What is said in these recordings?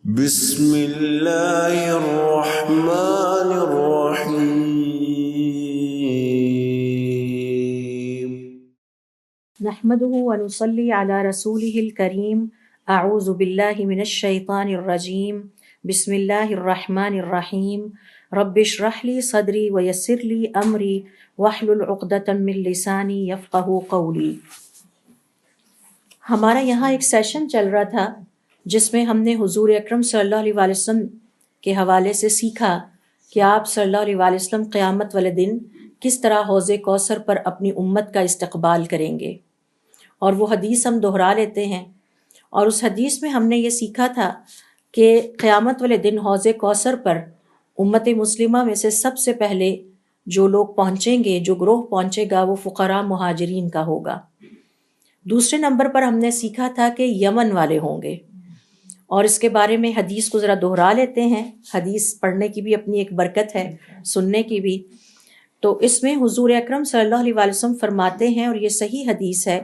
بسم اللہ الرحمن الرحیم نحمده ونصلي على رسوله الكريم اعوذ باللہ من الشیطان الرجیم بسم اللہ الرحمن الرحیم رب اشرح لي صدری ویسر لي امری واحلل عقدۃ من لسانی یفقہوا قولی۔ ہمارا یہاں ایک سیشن چل رہا تھا جس میں ہم نے حضور اکرم صلی اللہ علیہ وسلم کے حوالے سے سیکھا کہ آپ صلی اللہ علیہ وسلم قیامت والے دن کس طرح حوض کوثر پر اپنی امت کا استقبال کریں گے، اور وہ حدیث ہم دہرا لیتے ہیں۔ اور اس حدیث میں ہم نے یہ سیکھا تھا کہ قیامت والے دن حوض کوثر پر امت مسلمہ میں سے سب سے پہلے جو لوگ پہنچیں گے، جو گروہ پہنچے گا، وہ فقراء مہاجرین کا ہوگا۔ دوسرے نمبر پر ہم نے سیکھا تھا کہ یمن والے ہوں گے، اور اس کے بارے میں حدیث کو ذرا دہرا لیتے ہیں۔ حدیث پڑھنے کی بھی اپنی ایک برکت ہے، سننے کی بھی۔ تو اس میں حضور اکرم صلی اللہ علیہ وسلم فرماتے ہیں، اور یہ صحیح حدیث ہے،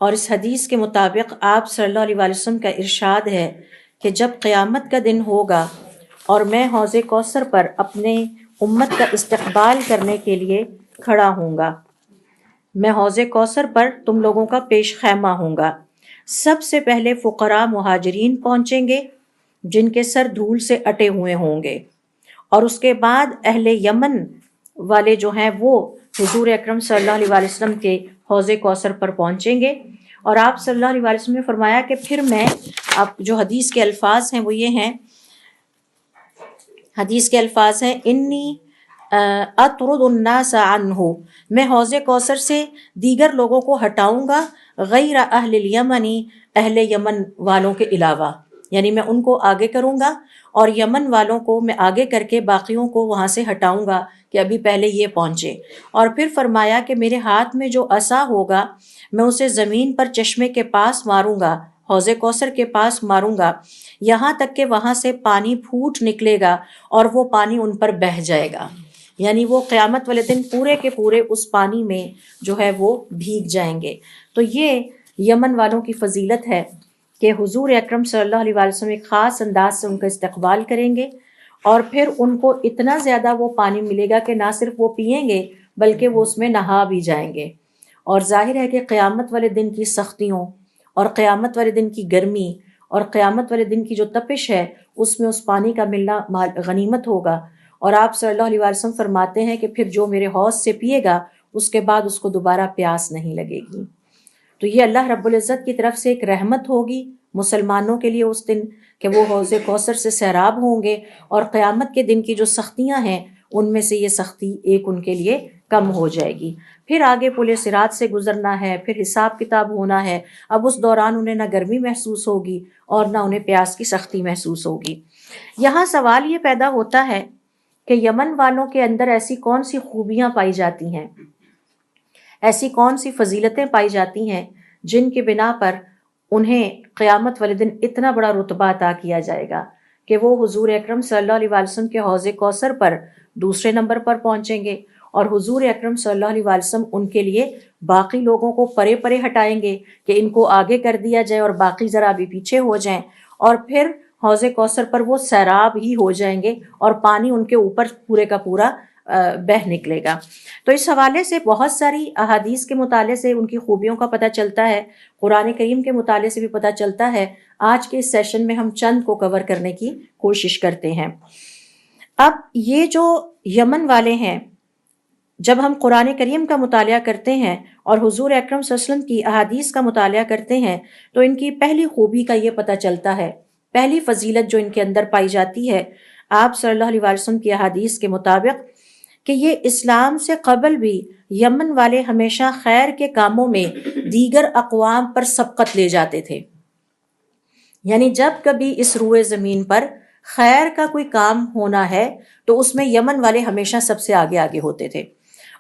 اور اس حدیث کے مطابق آپ صلی اللہ علیہ وسلم کا ارشاد ہے کہ جب قیامت کا دن ہوگا اور میں حوض کوثر پر اپنے امت کا استقبال کرنے کے لیے کھڑا ہوں گا، میں حوض کوثر پر تم لوگوں کا پیش خیمہ ہوں گا، سب سے پہلے فقراء مہاجرین پہنچیں گے جن کے سر دھول سے اٹے ہوئے ہوں گے، اور اس کے بعد اہل یمن والے جو ہیں وہ حضور اکرم صلی اللہ علیہ وسلم کے حوض کوثر پر پہنچیں گے۔ اور آپ صلی اللہ علیہ وسلم نے فرمایا کہ پھر میں، اب جو حدیث کے الفاظ ہیں وہ یہ ہیں، حدیث کے الفاظ ہیں انی اطرد الناس عنہ، میں حوض کوثر سے دیگر لوگوں کو ہٹاؤں گا، غیر اہل الیمنی، اہل یمن والوں کے علاوہ، یعنی میں ان کو آگے کروں گا اور یمن والوں کو میں آگے کر کے باقیوں کو وہاں سے ہٹاؤں گا کہ ابھی پہلے یہ پہنچے۔ اور پھر فرمایا کہ میرے ہاتھ میں جو عصا ہوگا میں اسے زمین پر چشمے کے پاس ماروں گا، حوض کوثر کے پاس ماروں گا، یہاں تک کہ وہاں سے پانی پھوٹ نکلے گا اور وہ پانی ان پر بہہ جائے گا، یعنی وہ قیامت والے دن پورے کے پورے اس پانی میں جو ہے وہ بھیگ جائیں گے۔ تو یہ یمن والوں کی فضیلت ہے کہ حضور اکرم صلی اللہ علیہ وسلم ایک خاص انداز سے ان کا استقبال کریں گے، اور پھر ان کو اتنا زیادہ وہ پانی ملے گا کہ نہ صرف وہ پئیں گے بلکہ وہ اس میں نہا بھی جائیں گے۔ اور ظاہر ہے کہ قیامت والے دن کی سختیوں اور قیامت والے دن کی گرمی اور قیامت والے دن کی جو تپش ہے، اس میں اس پانی کا ملنا غنیمت ہوگا۔ اور آپ صلی اللہ علیہ وسلم فرماتے ہیں کہ پھر جو میرے حوض سے پیے گا اس کے بعد اس کو دوبارہ پیاس نہیں لگے گی۔ تو یہ اللہ رب العزت کی طرف سے ایک رحمت ہوگی مسلمانوں کے لیے اس دن کہ وہ حوض کوثر سے سیراب ہوں گے، اور قیامت کے دن کی جو سختیاں ہیں ان میں سے یہ سختی ایک ان کے لیے کم ہو جائے گی۔ پھر آگے پل صراط سے گزرنا ہے، پھر حساب کتاب ہونا ہے، اب اس دوران انہیں نہ گرمی محسوس ہوگی اور نہ انہیں پیاس کی سختی محسوس ہوگی۔ یہاں سوال یہ پیدا ہوتا ہے کہ یمن والوں کے اندر ایسی کون سی خوبیاں پائی جاتی ہیں، ایسی کون سی فضیلتیں پائی جاتی ہیں جن کے بنا پر انہیں قیامت والے دن اتنا بڑا رتبہ عطا کیا جائے گا کہ وہ حضور اکرم صلی اللہ علیہ وسلم کے حوض کوثر پر دوسرے نمبر پر پہنچیں گے، اور حضور اکرم صلی اللہ علیہ وسلم ان کے لیے باقی لوگوں کو پرے پرے ہٹائیں گے کہ ان کو آگے کر دیا جائے اور باقی ذرا بھی پیچھے ہو جائیں، اور پھر حوض کوثر پر وہ سیراب ہی ہو جائیں گے اور پانی ان کے اوپر پورے کا پورا بہہ نکلے گا۔ تو اس حوالے سے بہت ساری احادیث کے مطالعے سے ان کی خوبیوں کا پتہ چلتا ہے، قرآن کریم کے مطالعے سے بھی پتہ چلتا ہے۔ آج کے اس سیشن میں ہم چند کو کور کرنے کی کوشش کرتے ہیں۔ اب یہ جو یمن والے ہیں، جب ہم قرآن کریم کا مطالعہ کرتے ہیں اور حضور اکرم صلی اللہ علیہ وسلم کی احادیث کا مطالعہ کرتے ہیں تو ان کی پہلی خوبی کا یہ پتہ چلتا ہے، پہلی فضیلت جو ان کے اندر پائی جاتی ہے آپ صلی اللہ علیہ وسلم کی احادیث کے مطابق، کہ یہ اسلام سے قبل بھی یمن والے ہمیشہ خیر کے کاموں میں دیگر اقوام پر سبقت لے جاتے تھے، یعنی جب کبھی اس روئے زمین پر خیر کا کوئی کام ہونا ہے تو اس میں یمن والے ہمیشہ سب سے آگے آگے ہوتے تھے۔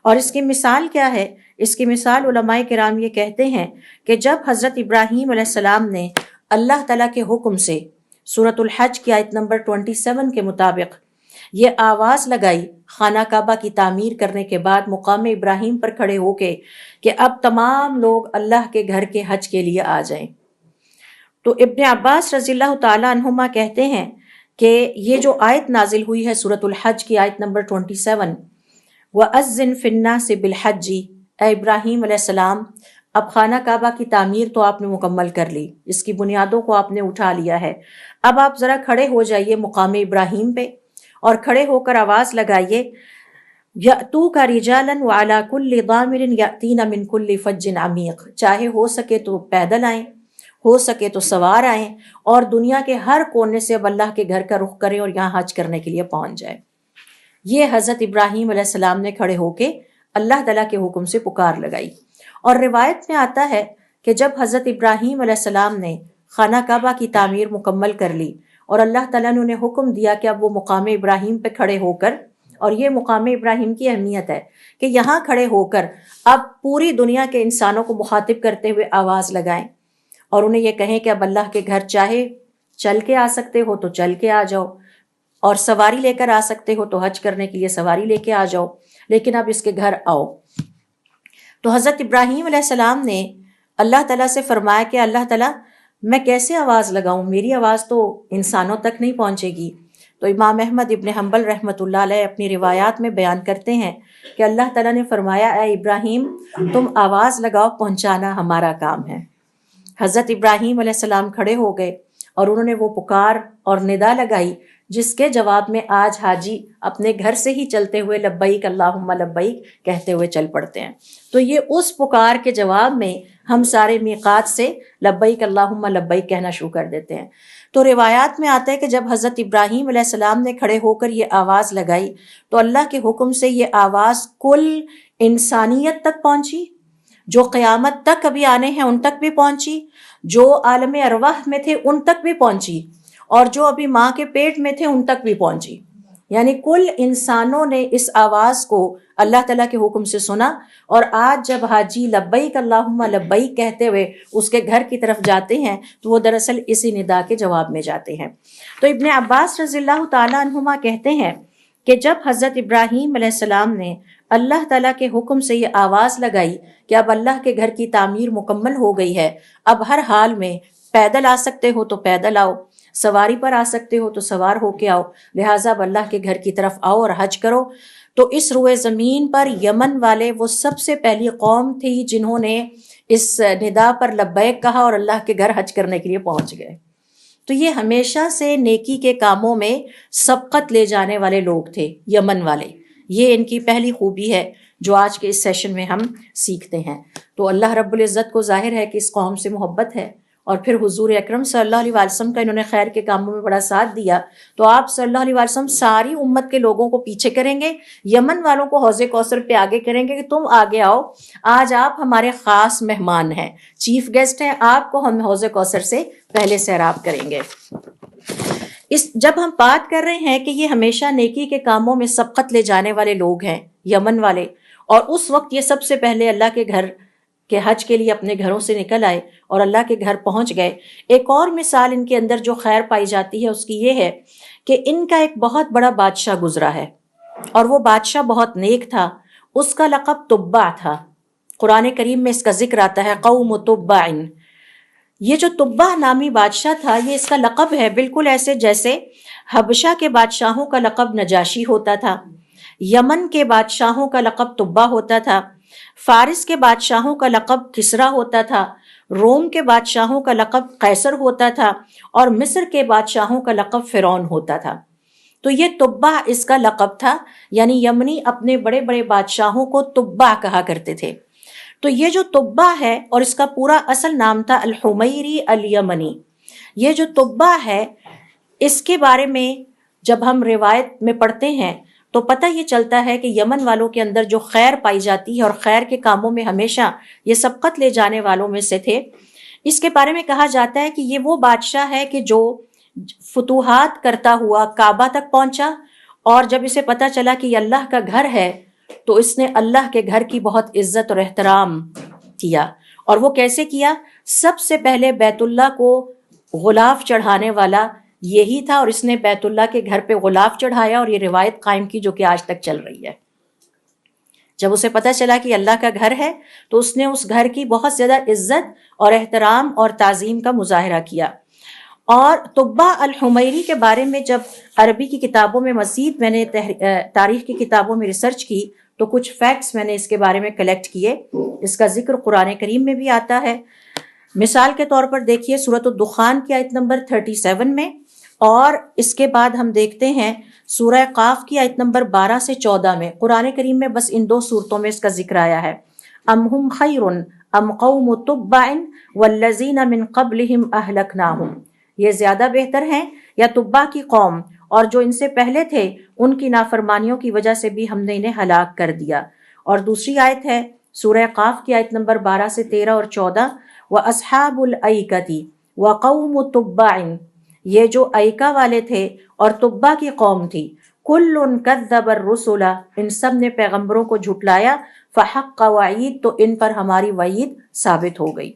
اور اس کی مثال کیا ہے؟ اس کی مثال علماء کرام یہ کہتے ہیں کہ جب حضرت ابراہیم علیہ السلام نے اللہ تعالیٰ کے حکم سے سورۃ الحج کی آیت نمبر 27 کے مطابق یہ آواز لگائی خانہ کعبہ کی تعمیر کرنے کے بعد مقام ابراہیم پر کھڑے ہو کے کہ اب تمام لوگ اللہ کے گھر کے حج کے لیے آ جائیں، تو ابن عباس رضی اللہ تعالیٰ عنہما کہتے ہیں کہ یہ جو آیت نازل ہوئی ہے سورۃ الحج کی آیت نمبر 27، وَأَذِّن فِي النَّاسِ بِالْحَجِّ، اے ابراہیم علیہ السلام اب خانہ کعبہ کی تعمیر تو آپ نے مکمل کر لی، اس کی بنیادوں کو آپ نے اٹھا لیا ہے، اب آپ ذرا کھڑے ہو جائیے مقام ابراہیم پہ اور کھڑے ہو کر آواز لگائیے، یأتوک رجالا وعلی کل ضامر یأتین من کل فج عمیق، چاہے ہو سکے تو پیدل آئیں، ہو سکے تو سوار آئیں، اور دنیا کے ہر کونے سے اب اللہ کے گھر کا رخ کریں اور یہاں حج کرنے کے لیے پہنچ جائیں۔ یہ حضرت ابراہیم علیہ السلام نے کھڑے ہو کے اللہ تعالیٰ کے حکم سے پکار لگائی۔ اور روایت میں آتا ہے کہ جب حضرت ابراہیم علیہ السلام نے خانہ کعبہ کی تعمیر مکمل کر لی اور اللہ تعالیٰ نے انہیں حکم دیا کہ اب وہ مقام ابراہیم پہ کھڑے ہو کر، اور یہ مقام ابراہیم کی اہمیت ہے کہ یہاں کھڑے ہو کر اب پوری دنیا کے انسانوں کو مخاطب کرتے ہوئے آواز لگائیں اور انہیں یہ کہیں کہ اب اللہ کے گھر چاہے چل کے آ سکتے ہو تو چل کے آ جاؤ، اور سواری لے کر آ سکتے ہو تو حج کرنے کے لیے سواری لے کے آ جاؤ، لیکن اب اس کے گھر آؤ۔ تو حضرت ابراہیم علیہ السلام نے اللہ تعالیٰ سے فرمایا کہ اللہ تعالیٰ میں کیسے آواز لگاؤں، میری آواز تو انسانوں تک نہیں پہنچے گی۔ تو امام احمد ابن حنبل رحمۃ اللہ علیہ اپنی روایات میں بیان کرتے ہیں کہ اللہ تعالیٰ نے فرمایا اے ابراہیم تم آواز لگاؤ، پہنچانا ہمارا کام ہے۔ حضرت ابراہیم علیہ السلام کھڑے ہو گئے اور انہوں نے وہ پکار اور ندا لگائی جس کے جواب میں آج حاجی اپنے گھر سے ہی چلتے ہوئے لبیک اللہم لبیک کہتے ہوئے چل پڑتے ہیں۔ تو یہ اس پکار کے جواب میں ہم سارے میقات سے لبیک اللہم لبیک کہنا شروع کر دیتے ہیں۔ تو روایات میں آتا ہے کہ جب حضرت ابراہیم علیہ السلام نے کھڑے ہو کر یہ آواز لگائی تو اللہ کے حکم سے یہ آواز کل انسانیت تک پہنچی، جو قیامت تک ابھی آنے ہیں ان تک بھی پہنچی، جو عالم ارواح میں تھے ان تک بھی پہنچی، اور جو ابھی ماں کے پیٹ میں تھے ان تک بھی پہنچی۔ یعنی کل انسانوں نے اس آواز کو اللہ تعالیٰ کے حکم سے سنا، اور آج جب حاجی لبیک اللہم لبیک کہتے ہوئے اس کے گھر کی طرف جاتے ہیں تو وہ دراصل اسی ندا کے جواب میں جاتے ہیں۔ تو ابن عباس رضی اللہ تعالیٰ عنہما کہتے ہیں کہ جب حضرت ابراہیم علیہ السلام نے اللہ تعالیٰ کے حکم سے یہ آواز لگائی کہ اب اللہ کے گھر کی تعمیر مکمل ہو گئی ہے، اب ہر حال میں پیدل آ سکتے ہو تو پیدل آؤ، سواری پر آ سکتے ہو تو سوار ہو کے آؤ، لہٰذا اب اللہ کے گھر کی طرف آؤ اور حج کرو۔ تو اس روئے زمین پر یمن والے وہ سب سے پہلی قوم تھی جنہوں نے اس ندا پر لبیک کہا اور اللہ کے گھر حج کرنے کے لیے پہنچ گئے۔ تو یہ ہمیشہ سے نیکی کے کاموں میں سبقت لے جانے والے لوگ تھے یمن والے، یہ ان کی پہلی خوبی ہے جو آج کے اس سیشن میں ہم سیکھتے ہیں۔ تو اللہ رب العزت کو ظاہر ہے کہ اس قوم سے محبت ہے، اور پھر حضور اکرم صلی اللہ علیہ وسلم کا انہوں نے خیر کے کاموں میں بڑا ساتھ دیا، تو آپ صلی اللہ علیہ وسلم ساری امت کے لوگوں کو پیچھے کریں گے، یمن والوں کو حوض کوثر پہ آگے کریں گے کہ تم آگے آؤ، آج آپ ہمارے خاص مہمان ہیں، چیف گیسٹ ہیں، آپ کو ہم حوض کوثر سے پہلے سیراب کریں گے۔ جب ہم بات کر رہے ہیں کہ یہ ہمیشہ نیکی کے کاموں میں سبقت لے جانے والے لوگ ہیں یمن والے، اور اس وقت یہ سب سے پہلے اللہ کے گھر کے حج کے لیے اپنے گھروں سے نکل آئے اور اللہ کے گھر پہنچ گئے۔ ایک اور مثال ان کے اندر جو خیر پائی جاتی ہے اس کی یہ ہے کہ ان کا ایک بہت بڑا بادشاہ گزرا ہے، اور وہ بادشاہ بہت نیک تھا، اس کا لقب تبع تھا۔ قرآن کریم میں اس کا ذکر آتا ہے قوم تبع۔ یہ جو تبع نامی بادشاہ تھا یہ اس کا لقب ہے، بالکل ایسے جیسے حبشہ کے بادشاہوں کا لقب نجاشی ہوتا تھا، یمن کے بادشاہوں کا لقب تبع ہوتا تھا، فارس کے بادشاہوں کا لقب کسرا ہوتا تھا، روم کے بادشاہوں کا لقب قیصر ہوتا تھا، اور مصر کے بادشاہوں کا لقب فرعون ہوتا تھا۔ تو یہ تبع اس کا لقب تھا، یعنی یمنی اپنے بڑے بڑے بادشاہوں کو تبع کہا کرتے تھے۔ تو یہ جو تبع ہے، اور اس کا پورا اصل نام تھا الحمیری الیمنی، یہ جو تبع ہے اس کے بارے میں جب ہم روایت میں پڑھتے ہیں تو پتہ یہ چلتا ہے کہ یمن والوں کے اندر جو خیر پائی جاتی ہے اور خیر کے کاموں میں ہمیشہ یہ سبقت لے جانے والوں میں سے تھے۔ اس کے بارے میں کہا جاتا ہے کہ یہ وہ بادشاہ ہے کہ جو فتوحات کرتا ہوا کعبہ تک پہنچا، اور جب اسے پتہ چلا کہ یہ اللہ کا گھر ہے تو اس نے اللہ کے گھر کی بہت عزت اور احترام کیا۔ اور وہ کیسے کیا؟ سب سے پہلے بیت اللہ کو غلاف چڑھانے والا یہی تھا، اور اس نے بیت اللہ کے گھر پہ غلاف چڑھایا اور یہ روایت قائم کی جو کہ آج تک چل رہی ہے۔ جب اسے پتہ چلا کہ اللہ کا گھر ہے تو اس نے اس گھر کی بہت زیادہ عزت اور احترام اور تعظیم کا مظاہرہ کیا۔ اور طبہ الحمیری کے بارے میں جب عربی کی کتابوں میں مزید میں نے تاریخ کی کتابوں میں ریسرچ کی تو کچھ فیکٹس میں نے اس کے بارے میں کلیکٹ کیے۔ اس کا ذکر قرآن کریم میں بھی آتا ہے۔ مثال کے طور پر دیکھیے سورۃ الدخان کی آیت نمبر 37 میں، اور اس کے بعد ہم دیکھتے ہیں سورہ قاف کی آیت نمبر 12 سے 14 میں۔ قرآن کریم میں بس ان 2 صورتوں میں اس کا ذکر آیا ہے۔ ام ہم خیر ام قوم تبع والذین من قبلہم اہلکناہم، یہ زیادہ بہتر ہیں یا تبع کی قوم اور جو ان سے پہلے تھے ان کی نافرمانیوں کی وجہ سے بھی ہم نے انہیں ہلاک کر دیا۔ اور دوسری آیت ہے سورہ قاف کی آیت نمبر 12 سے 13 اور 14، وَأَصْحَابُ الْأَيْكَةِ وَقَوْمُ تُبَّعٍ، یہ جو ایکا والے تھے اور تبا کی قوم تھی، کُلٌ کذب الرسل، ان سب نے پیغمبروں کو جھٹلایا، فحق وعید، تو ان پر ہماری وعید ثابت ہو گئی۔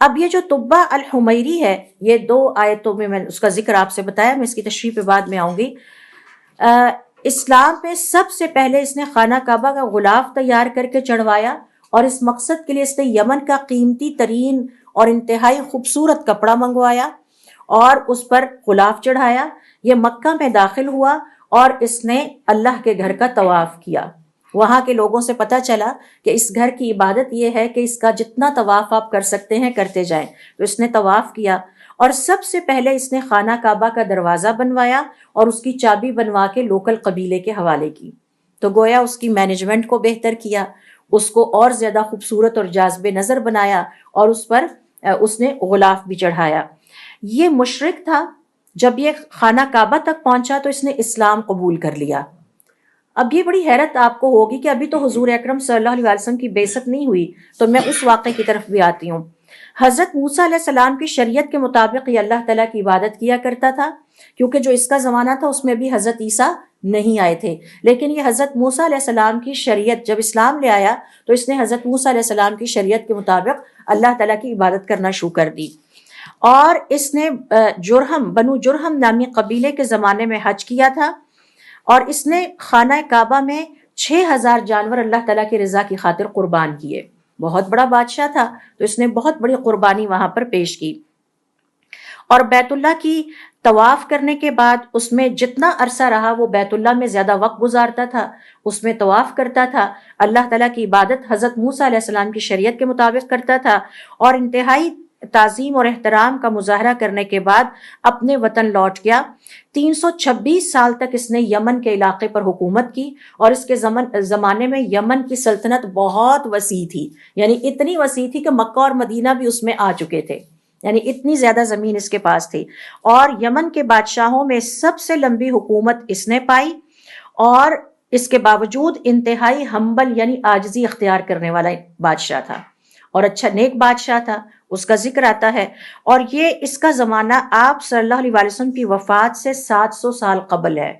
اب یہ جو طبہ الحمیری ہے، یہ 2 آیتوں میں میں اس کا ذکر آپ سے بتایا، میں اس کی تشریح پہ بعد میں آؤں گی۔ اسلام میں سب سے پہلے اس نے خانہ کعبہ کا غلاف تیار کر کے چڑھوایا، اور اس مقصد کے لیے اس نے یمن کا قیمتی ترین اور انتہائی خوبصورت کپڑا منگوایا اور اس پر غلاف چڑھایا۔ یہ مکہ میں داخل ہوا اور اس نے اللہ کے گھر کا طواف کیا۔ وہاں کے لوگوں سے پتہ چلا کہ اس گھر کی عبادت یہ ہے کہ اس کا جتنا طواف آپ کر سکتے ہیں کرتے جائیں، تو اس نے طواف کیا۔ اور سب سے پہلے اس نے خانہ کعبہ کا دروازہ بنوایا اور اس کی چابی بنوا کے لوکل قبیلے کے حوالے کی، تو گویا اس کی مینجمنٹ کو بہتر کیا، اس کو اور زیادہ خوبصورت اور جاذب نظر بنایا، اور اس پر اس نے غلاف بھی چڑھایا۔ یہ مشرک تھا، جب یہ خانہ کعبہ تک پہنچا تو اس نے اسلام قبول کر لیا۔ اب یہ بڑی حیرت آپ کو ہوگی کہ ابھی تو حضور اکرم صلی اللہ علیہ وسلم کی بعثت نہیں ہوئی، تو میں اس واقعے کی طرف بھی آتی ہوں۔ حضرت موسیٰ علیہ السلام کی شریعت کے مطابق یہ اللہ تعالیٰ کی عبادت کیا کرتا تھا، کیونکہ جو اس کا زمانہ تھا اس میں بھی حضرت عیسیٰ نہیں آئے تھے، لیکن یہ حضرت موسیٰ علیہ السلام کی شریعت، جب اسلام لے آیا تو اس نے حضرت موسیٰ علیہ السلام کی شریعت کے مطابق اللہ تعالیٰ کی عبادت کرنا شروع کر دی۔ اور اس نے بنو جرہم نامی قبیلے کے زمانے میں حج کیا تھا، اور اس نے خانہ کعبہ میں 6000 جانور اللہ تعالیٰ کی رضا کی خاطر قربان کیے۔ بہت بڑا بادشاہ تھا تو اس نے بہت بڑی قربانی وہاں پر پیش کی۔ اور بیت اللہ کی طواف کرنے کے بعد اس میں جتنا عرصہ رہا وہ بیت اللہ میں زیادہ وقت گزارتا تھا، اس میں طواف کرتا تھا، اللہ تعالیٰ کی عبادت حضرت موسیٰ علیہ السلام کی شریعت کے مطابق کرتا تھا، اور انتہائی تعظیم اور احترام کا مظاہرہ کرنے کے بعد اپنے وطن لوٹ گیا۔ 326 سال تک اس نے یمن کے علاقے پر حکومت کی، اور اس کے زمانے میں یمن کی سلطنت بہت وسیع تھی، یعنی اتنی وسیع تھی کہ مکہ اور مدینہ بھی اس میں آ چکے تھے، یعنی اتنی زیادہ زمین اس کے پاس تھی۔ اور یمن کے بادشاہوں میں سب سے لمبی حکومت اس نے پائی، اور اس کے باوجود انتہائی ہمبل یعنی عاجزی اختیار کرنے والا بادشاہ تھا، اور اچھا نیک بادشاہ تھا، اس کا ذکر آتا ہے۔ اور یہ اس کا زمانہ آپ صلی اللہ علیہ وسلم کی وفات سے 700 سال قبل ہے،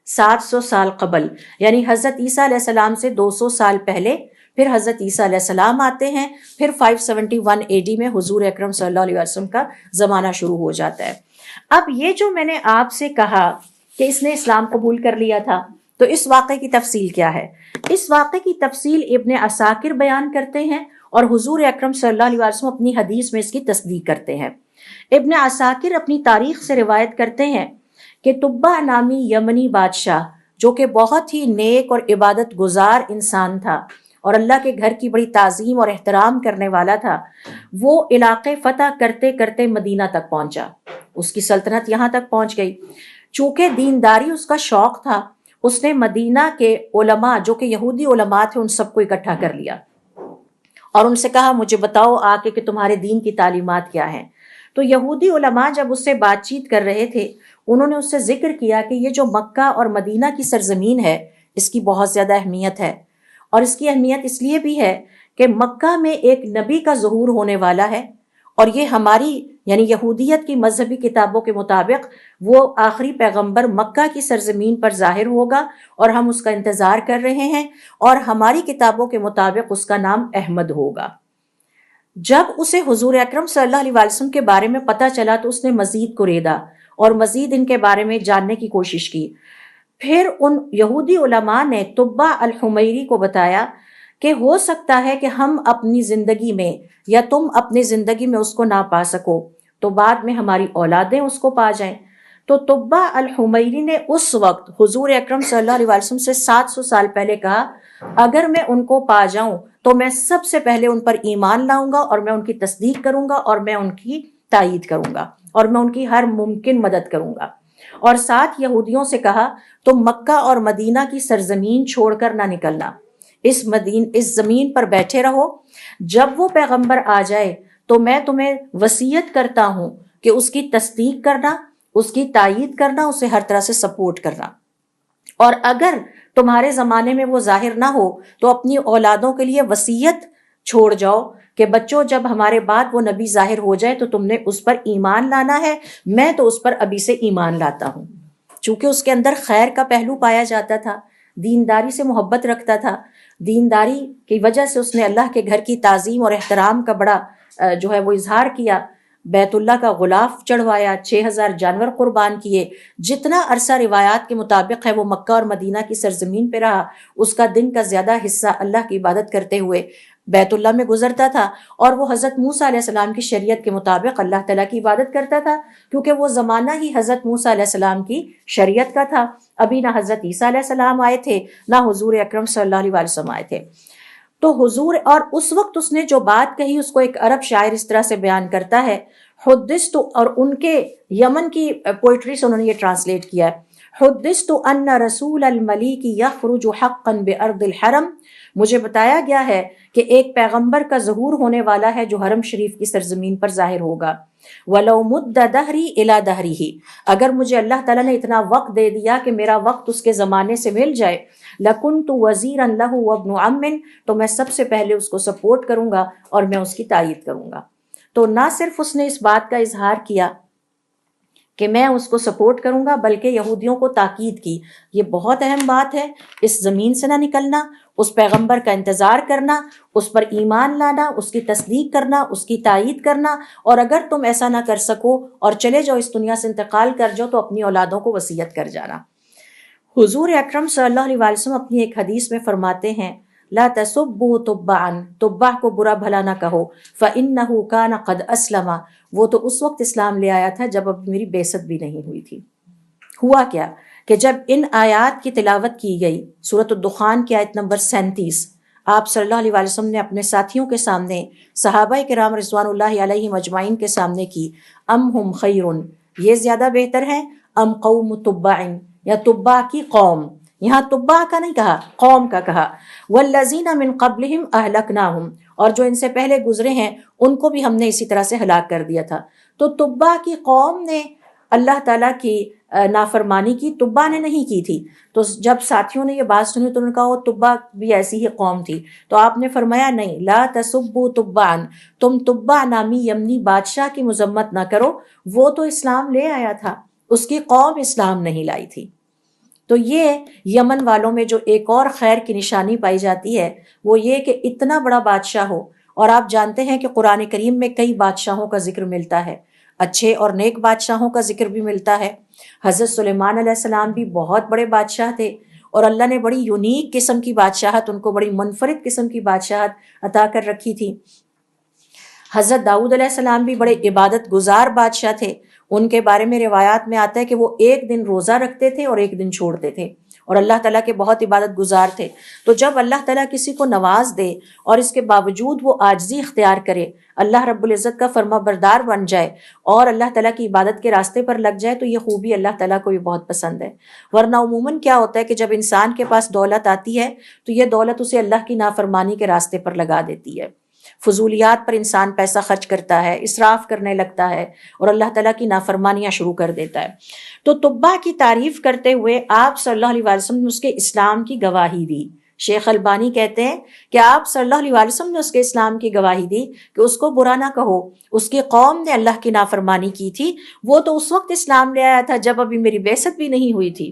700 سال قبل، یعنی حضرت عیسیٰ علیہ السلام سے 200 سال پہلے پھر حضرت عیسیٰ علیہ السلام آتے ہیں، پھر 571 AD میں حضور اکرم صلی اللہ علیہ وسلم کا زمانہ شروع ہو جاتا ہے۔ اب یہ جو میں نے آپ سے کہا کہ اس نے اسلام قبول کر لیا تھا، تو اس واقعے کی تفصیل کیا ہے؟ اس واقعے کی تفصیل ابن عساکر بیان کرتے ہیں، اور حضور اکرم صلی اللہ علیہ وسلم اپنی حدیث میں اس کی تصدیق کرتے ہیں۔ ابن عساکر اپنی تاریخ سے روایت کرتے ہیں کہ طبہ نامی یمنی بادشاہ، جو کہ بہت ہی نیک اور عبادت گزار انسان تھا اور اللہ کے گھر کی بڑی تعظیم اور احترام کرنے والا تھا، وہ علاقے فتح کرتے کرتے مدینہ تک پہنچا، اس کی سلطنت یہاں تک پہنچ گئی۔ چونکہ دینداری اس کا شوق تھا، اس نے مدینہ کے علماء جو کہ یہودی علماء تھے ان سب کو اکٹھا کر لیا، اور ان سے کہا مجھے بتاؤ آ کے کہ تمہارے دین کی تعلیمات کیا ہیں۔ تو یہودی علماء جب اس سے بات چیت کر رہے تھے، انہوں نے اس سے ذکر کیا کہ یہ جو مکہ اور مدینہ کی سرزمین ہے اس کی بہت زیادہ اہمیت ہے، اور اس کی اہمیت اس لیے بھی ہے کہ مکہ میں ایک نبی کا ظہور ہونے والا ہے، اور یہ ہماری یعنی یہودیت کی مذہبی کتابوں کے مطابق وہ آخری پیغمبر مکہ کی سرزمین پر ظاہر ہوگا، اور ہم اس کا انتظار کر رہے ہیں، اور ہماری کتابوں کے مطابق اس کا نام احمد ہوگا۔ جب اسے حضور اکرم صلی اللہ علیہ وسلم کے بارے میں پتہ چلا تو اس نے مزید کوریدا اور مزید ان کے بارے میں جاننے کی کوشش کی۔ پھر ان یہودی علماء نے تبع الحمیری کو بتایا کہ ہو سکتا ہے کہ ہم اپنی زندگی میں یا تم اپنی زندگی میں اس کو نہ پا سکو تو بعد میں ہماری اولادیں اس کو پا جائیں۔ تو تبع الحمیری نے اس وقت حضور اکرم صلی اللہ علیہ وسلم سے 700 سال پہلے کہا اگر میں ان کو پا جاؤں تو میں سب سے پہلے ان پر ایمان لاؤں گا اور میں ان کی تصدیق کروں گا اور میں ان کی تائید کروں گا اور میں ان کی ہر ممکن مدد کروں گا۔ اور ساتھ یہودیوں سے کہا تم مکہ اور مدینہ کی سرزمین چھوڑ کر نہ نکلنا، اس زمین پر بیٹھے رہو، جب وہ پیغمبر آ جائے تو میں تمہیں وصیت کرتا ہوں کہ اس کی تصدیق کرنا، اس کی تائید کرنا، اسے ہر طرح سے سپورٹ کرنا، اور اگر تمہارے زمانے میں وہ ظاہر نہ ہو تو اپنی اولادوں کے لیے وصیت چھوڑ جاؤ کہ بچوں جب ہمارے بعد وہ نبی ظاہر ہو جائے تو تم نے اس پر ایمان لانا ہے، میں تو اس پر ابھی سے ایمان لاتا ہوں۔ چونکہ اس کے اندر خیر کا پہلو پایا جاتا تھا، دینداری سے محبت رکھتا تھا، دینداری کی وجہ سے اس نے اللہ کے گھر کی تعظیم اور احترام کا بڑا جو ہے وہ اظہار کیا، بیت اللہ کا غلاف چڑھوایا، 6000 جانور قربان کیے، جتنا عرصہ روایات کے مطابق ہے وہ مکہ اور مدینہ کی سرزمین پہ رہا، اس کا دن کا زیادہ حصہ اللہ کی عبادت کرتے ہوئے بیت اللہ میں گزرتا تھا، اور وہ حضرت موسیٰ علیہ السلام کی شریعت کے مطابق اللہ تعالیٰ کی عبادت کرتا تھا، کیونکہ وہ زمانہ ہی حضرت موسیٰ علیہ السلام کی شریعت کا تھا۔ ابھی نہ حضرت عیسیٰ علیہ السلام آئے تھے، نہ حضور اکرم صلی اللہ علیہ وسلم آئے تھے۔ تو حضور، اور اس وقت اس نے جو بات کہی اس کو ایک عرب شاعر اس طرح سے بیان کرتا ہے، حدثت، اور ان کے یمن کی پوئٹری سے انہوں نے یہ ٹرانسلیٹ کیا ہے، حدثت ان رسول الملیک یخرج حقا بارض الحرم، مجھے بتایا گیا ہے کہ ایک پیغمبر کا ظہور ہونے والا ہے جو حرم شریف کی سرزمین پر ظاہر ہوگا۔ وَلَوْ مُدَّ دَهْرِي إِلَى دَهْرِهِ، اگر مجھے اللہ تعالیٰ نے اتنا وقت دے دیا کہ میرا وقت اس کے زمانے سے مل جائے، لَكُنْتُ وَزِيرًا لَهُ وَابْنُ عَمٍّ، تو میں سب سے پہلے اس کو سپورٹ کروں گا اور میں اس کی تائید کروں گا۔ تو نہ صرف اس نے اس بات کا اظہار کیا کہ میں اس کو سپورٹ کروں گا، بلکہ یہودیوں کو تاکید کی، یہ بہت اہم بات ہے، اس زمین سے نہ نکلنا، اس پیغمبر کا انتظار کرنا، اس پر ایمان لانا، اس کی تصدیق کرنا، اس کی تائید کرنا، اور اگر تم ایسا نہ کر سکو اور چلے جاؤ، اس دنیا سے انتقال کر جاؤ، تو اپنی اولادوں کو وصیت کر جانا۔ حضور اکرم صلی اللہ علیہ وسلم اپنی ایک حدیث میں فرماتے ہیں، لا تسبوا تبعا، تبع کو برا بھلا نہ کہو، فإنہ کان قد اسلم، وہ تو اس وقت اسلام لے آیا تھا جب اب میری بعثت بھی نہیں ہوئی تھی۔ ہوا کیا کہ جب ان آیات کی تلاوت کی گئی، سورۃ الدخان کی آیت نمبر 37، آپ صلی اللہ علیہ وسلم نے اپنے ساتھیوں کے سامنے، صحابہ کرام رضوان اللہ علیہم اجمعین کے سامنے کی، ام ہم خیر، یہ زیادہ بہتر ہیں، ام قوم تبع، یا تبع کی قوم، یہاں تبع کا نہیں کہا، قوم کا کہا، والذین من قبلہم اہلکناہم، اور جو ان سے پہلے گزرے ہیں ان کو بھی ہم نے اسی طرح سے ہلاک کر دیا تھا۔ تو تبع کی قوم نے اللہ تعالیٰ کی نافرمانی کی، تبع نے نہیں کی تھی۔ تو جب ساتھیوں نے یہ بات سنی تو انہوں نے کہا وہ تبع بھی ایسی ہی قوم تھی، تو آپ نے فرمایا نہیں، لا تسبوا تبعا، تم تبع نامی یمنی بادشاہ کی مذمت نہ کرو، وہ تو اسلام لے آیا تھا، اس کی قوم اسلام نہیں لائی تھی۔ تو یہ یمن والوں میں جو ایک اور خیر کی نشانی پائی جاتی ہے وہ یہ کہ اتنا بڑا بادشاہ ہو، اور آپ جانتے ہیں کہ قرآن کریم میں کئی بادشاہوں کا ذکر ملتا ہے، اچھے اور نیک بادشاہوں کا ذکر بھی ملتا ہے۔ حضرت سلیمان علیہ السلام بھی بہت بڑے بادشاہ تھے، اور اللہ نے بڑی یونیک قسم کی بادشاہت، ان کو بڑی منفرد قسم کی بادشاہت عطا کر رکھی تھی۔ حضرت داؤد علیہ السلام بھی بڑے عبادت گزار بادشاہ تھے، ان کے بارے میں روایات میں آتا ہے کہ وہ ایک دن روزہ رکھتے تھے اور ایک دن چھوڑتے تھے، اور اللہ تعالیٰ کے بہت عبادت گزار تھے۔ تو جب اللہ تعالیٰ کسی کو نواز دے اور اس کے باوجود وہ عاجزی اختیار کرے، اللہ رب العزت کا فرما بردار بن جائے اور اللہ تعالیٰ کی عبادت کے راستے پر لگ جائے، تو یہ خوبی اللہ تعالیٰ کو بھی بہت پسند ہے۔ ورنہ عموماً کیا ہوتا ہے کہ جب انسان کے پاس دولت آتی ہے تو یہ دولت اسے اللہ کی نافرمانی کے راستے پر لگا دیتی ہے، فضولیات پر انسان پیسہ خرچ کرتا ہے، اسراف کرنے لگتا ہے اور اللہ تعالیٰ کی نافرمانیاں شروع کر دیتا ہے۔ تو تبع کی تعریف کرتے ہوئے آپ صلی اللہ علیہ وسلم نے اس کے اسلام کی گواہی دی۔ شیخ البانی کہتے ہیں کہ آپ صلی اللہ علیہ وسلم نے اس کے اسلام کی گواہی دی کہ اس کو برا نہ کہو، اس کی قوم نے اللہ کی نافرمانی کی تھی، وہ تو اس وقت اسلام لے آیا تھا جب ابھی میری بعثت بھی نہیں ہوئی تھی۔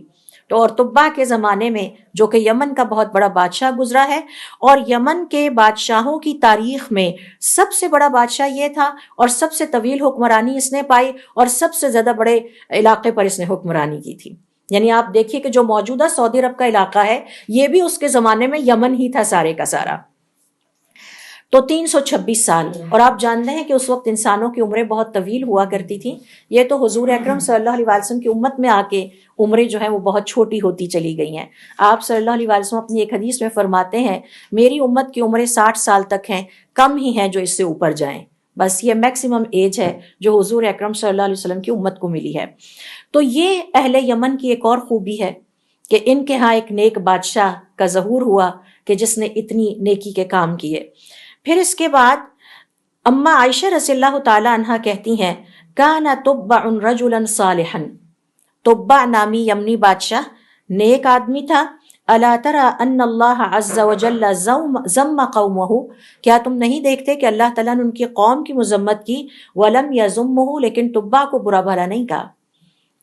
تو اور تبع کے زمانے میں، جو کہ یمن کا بہت بڑا بادشاہ گزرا ہے، اور یمن کے بادشاہوں کی تاریخ میں سب سے بڑا بادشاہ یہ تھا، اور سب سے طویل حکمرانی اس نے پائی، اور سب سے زیادہ بڑے علاقے پر اس نے حکمرانی کی تھی۔ یعنی آپ دیکھیے کہ جو موجودہ سعودی عرب کا علاقہ ہے یہ بھی اس کے زمانے میں یمن ہی تھا سارے کا سارا. تو 326 سال. اور آپ جانتے ہیں کہ اس وقت انسانوں کی عمریں بہت طویل ہوا کرتی تھیں. یہ تو حضور اکرم صلی اللہ علیہ وسلم کی امت میں آ کے عمریں جو ہیں وہ بہت چھوٹی ہوتی چلی گئی ہیں. آپ صلی اللہ علیہ وسلم اپنی ایک حدیث میں فرماتے ہیں میری امت کی عمریں 60 سال تک ہیں، کم ہی ہیں جو اس سے اوپر جائیں. بس یہ میکسیمم ایج ہے جو حضور اکرم صلی اللہ علیہ وسلم کی امت کو ملی ہے. تو یہ اہل یمن کی ایک اور خوبی ہے کہ ان کے ہاں ایک نیک بادشاہ کا ظہور ہوا کہ جس نے اتنی نیکی کے کام کیے. پھر اس کے بعد اما عائشہ رضی اللہ تعالی عنہ کہتی ہیں کان تبع رجلا صالحا، تبع نامی یمنی بادشاہ نیک آدمی تھا. الا ترى ان اللہ عز وجل ذم قومه، کیا تم نہیں دیکھتے کہ اللہ تعالیٰ نے ان کی قوم کی مذمت کی، ولم یذمه، لیکن تبع کو برا بھلا نہیں کہا.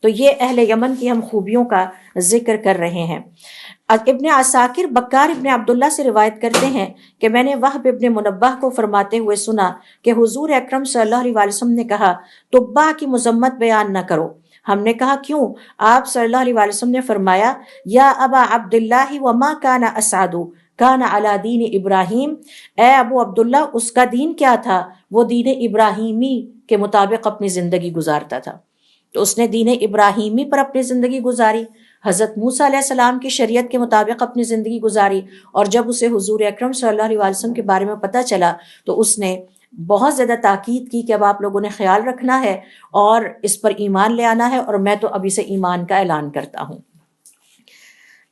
تو یہ اہل یمن کی ہم خوبیوں کا ذکر کر رہے ہیں. ابن عساکر بکار ابن عبداللہ سے روایت کرتے ہیں کہ میں نے وہب ابن منبہ کو فرماتے ہوئے سنا کہ حضور اکرم صلی اللہ علیہ وسلم نے کہا تبع کی مذمت بیان نہ کرو. ہم نے کہا کیوں؟ آپ صلی اللہ علیہ وسلم نے فرمایا یا ابا عبداللہ وما کان اسعد کان علی دین ابراہیم، اے ابو عبداللہ اس کا دین کیا تھا؟ وہ دین ابراہیمی کے مطابق اپنی زندگی گزارتا تھا. تو اس نے دین ابراہیمی پر اپنی زندگی گزاری، حضرت موسیٰ علیہ السلام کی شریعت کے مطابق اپنی زندگی گزاری. اور جب اسے حضور اکرم صلی اللہ علیہ وسلم کے بارے میں پتہ چلا تو اس نے بہت زیادہ تاکید کی کہ اب آپ لوگوں نے خیال رکھنا ہے اور اس پر ایمان لے آنا ہے، اور میں تو ابھی سے ایمان کا اعلان کرتا ہوں.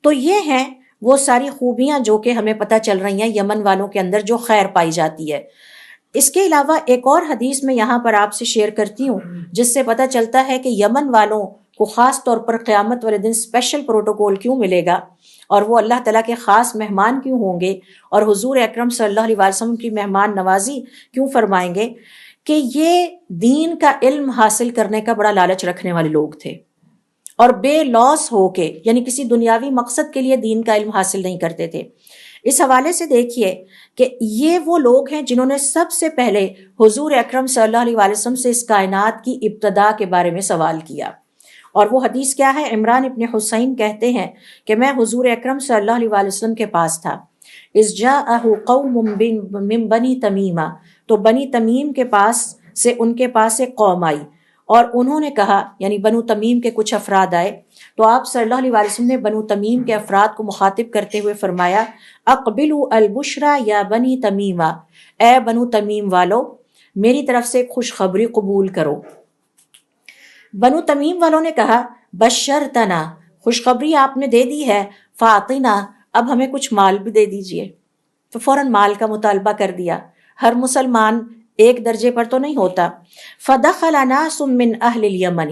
تو یہ ہیں وہ ساری خوبیاں جو کہ ہمیں پتہ چل رہی ہیں یمن والوں کے اندر جو خیر پائی جاتی ہے. اس کے علاوہ ایک اور حدیث میں یہاں پر آپ سے شیئر کرتی ہوں جس سے پتہ چلتا ہے کہ یمن والوں کو خاص طور پر قیامت والے دن اسپیشل پروٹوکول کیوں ملے گا اور وہ اللہ تعالیٰ کے خاص مہمان کیوں ہوں گے اور حضور اکرم صلی اللہ علیہ وسلم کی مہمان نوازی کیوں فرمائیں گے. کہ یہ دین کا علم حاصل کرنے کا بڑا لالچ رکھنے والے لوگ تھے اور بے لوث ہو کے، یعنی کسی دنیاوی مقصد کے لیے دین کا علم حاصل نہیں کرتے تھے. اس حوالے سے دیکھیے کہ یہ وہ لوگ ہیں جنہوں نے سب سے پہلے حضور اکرم صلی اللہ علیہ وسلم سے اس کائنات کی ابتدا کے بارے میں سوال کیا. اور وہ حدیث کیا ہے؟ عمران ابن حسین کہتے ہیں کہ میں حضور اکرم صلی اللہ علیہ وسلم کے پاس تھا. اذ جاءہ قوم من بنی تمیمہ، تو بنی تمیم کے پاس سے ان کے پاس ایک قوم آئی اور انہوں نے کہا، یعنی بنو تمیم کے کچھ افراد آئے تو آپ صلی اللہ علیہ وسلم نے بنو تمیم کے افراد کو مخاطب کرتے ہوئے فرمایا اقبلوا البشرا یا بنی تمیمہ، اے بنو تمیم والو میری طرف سے ایک خوشخبری قبول کرو. بنو تمیم والوں نے کہا بشرتنا، خوشخبری آپ نے دے دی ہے، فاعطنا، اب ہمیں کچھ مال بھی دے دیجئے. تو فوراً مال کا مطالبہ کر دیا. ہر مسلمان ایک درجے پر تو نہیں ہوتا. فدخل ناس من اہل الیمن،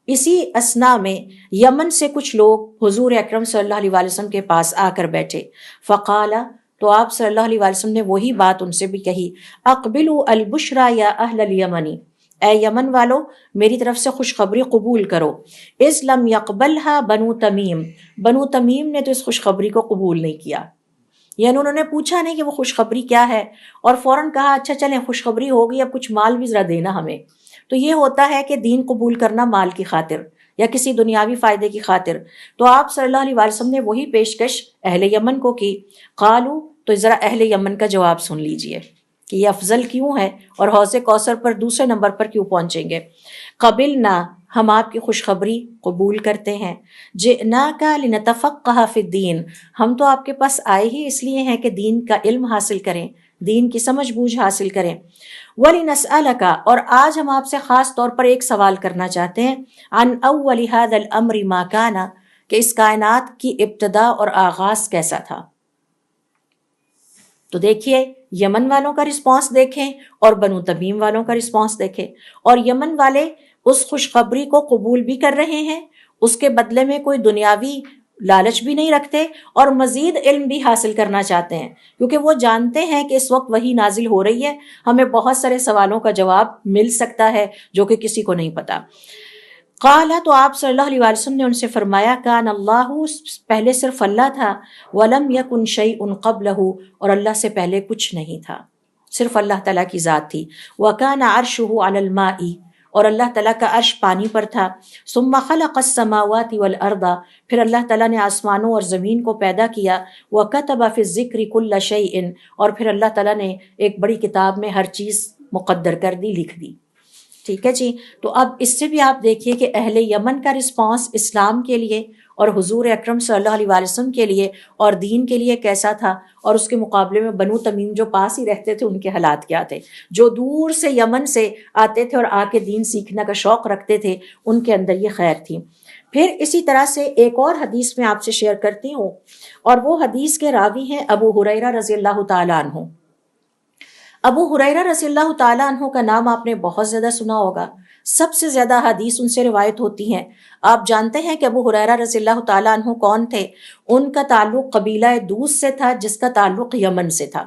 اسی اثنا میں یمن سے کچھ لوگ حضور اکرم صلی اللہ علیہ وسلم کے پاس آ کر بیٹھے. فقال، تو آپ صلی اللہ علیہ وسلم نے وہی بات ان سے بھی کہی، اقبلوا البشرا یا اہل الیمن، اے یمن والو میری طرف سے خوشخبری قبول کرو. اذ لم یقبلھا بنو تمیم، بنو تمیم نے تو اس خوشخبری کو قبول نہیں کیا. یعنی انہوں نے پوچھا نہیں کہ وہ خوشخبری کیا ہے اور فوراً کہا اچھا چلیں خوشخبری ہو گئی اب کچھ مال بھی ذرا دینا ہمیں. تو یہ ہوتا ہے کہ دین قبول کرنا مال کی خاطر یا کسی دنیاوی فائدے کی خاطر. تو آپ صلی اللہ علیہ وسلم نے وہی پیشکش اہل یمن کو کی. قالو، تو ذرا اہل یمن کا جواب سن لیجئے کہ یہ افضل کیوں ہے اور حوض کوثر پر دوسرے نمبر پر کیوں پہنچیں گے. قبلنا، ہم آپ کی خوشخبری قبول کرتے ہیں. جئناک لنتفقہ فی الدین، ہم تو آپ کے پاس آئے ہی اس لیے ہیں کہ دین کا علم حاصل کریں، دین کی سمجھ بوجھ حاصل کریں. وَلِنَسْأَلَكَ، اور آج ہم آپ سے خاص طور پر ایک سوال کرنا چاہتے ہیں. عن اول هذا الامر ما کان، کہ اس کائنات کی ابتدا اور آغاز کیسا تھا. تو دیکھیے یمن والوں کا رسپانس دیکھیں اور بنو تمیم والوں کا رسپانس دیکھیں. اور یمن والے اس خوشخبری کو قبول بھی کر رہے ہیں، اس کے بدلے میں کوئی دنیاوی لالچ بھی نہیں رکھتے اور مزید علم بھی حاصل کرنا چاہتے ہیں کیونکہ وہ جانتے ہیں کہ اس وقت وحی نازل ہو رہی ہے، ہمیں بہت سارے سوالوں کا جواب مل سکتا ہے جو کہ کسی کو نہیں پتا. قال، تو آپ صلی اللہ علیہ وسلم نے ان سے فرمایا کان اللہ، پہلے صرف اللہ تھا، ولم یکن شیء قبلہ، اور اللہ سے پہلے کچھ نہیں تھا، صرف اللہ تعالیٰ کی ذات تھی. وکان عرشہ علی الماء، اور اللہ تعالیٰ کا عرش پانی پر تھا. ثم خلق السماوات والارض، پھر اللہ تعالیٰ نے آسمانوں اور زمین کو پیدا کیا. وکتب فی الذکر کل شیء، اور پھر اللہ تعالیٰ نے ایک بڑی کتاب میں ہر چیز مقدر کر دی، لکھ دی. ٹھیک ہے جی. تو اب اس سے بھی آپ دیکھیے کہ اہل یمن کا رسپانس اسلام کے لیے اور حضور اکرم صلی اللہ علیہ وسلم کے لیے اور دین کے لیے کیسا تھا، اور اس کے مقابلے میں بنو تمیم جو پاس ہی رہتے تھے ان کے حالات کیا تھے، جو دور سے یمن سے آتے تھے اور آ کے دین سیکھنے کا شوق رکھتے تھے، ان کے اندر یہ خیر تھی. پھر اسی طرح سے ایک اور حدیث میں آپ سے شیئر کرتی ہوں، اور وہ حدیث کے راوی ہیں ابو ہریرہ رضی اللہ تعالیٰ عنہ. ابو ہریرہ رضی اللہ تعالیٰ عنہ کا نام آپ نے بہت زیادہ سنا ہوگا، سب سے زیادہ حدیث ان سے روایت ہوتی ہیں. آپ جانتے ہیں کہ ابو ہریرہ رضی اللہ تعالیٰ عنہ کون تھے؟ ان کا تعلق قبیلہ دوس سے تھا، جس کا تعلق یمن سے تھا.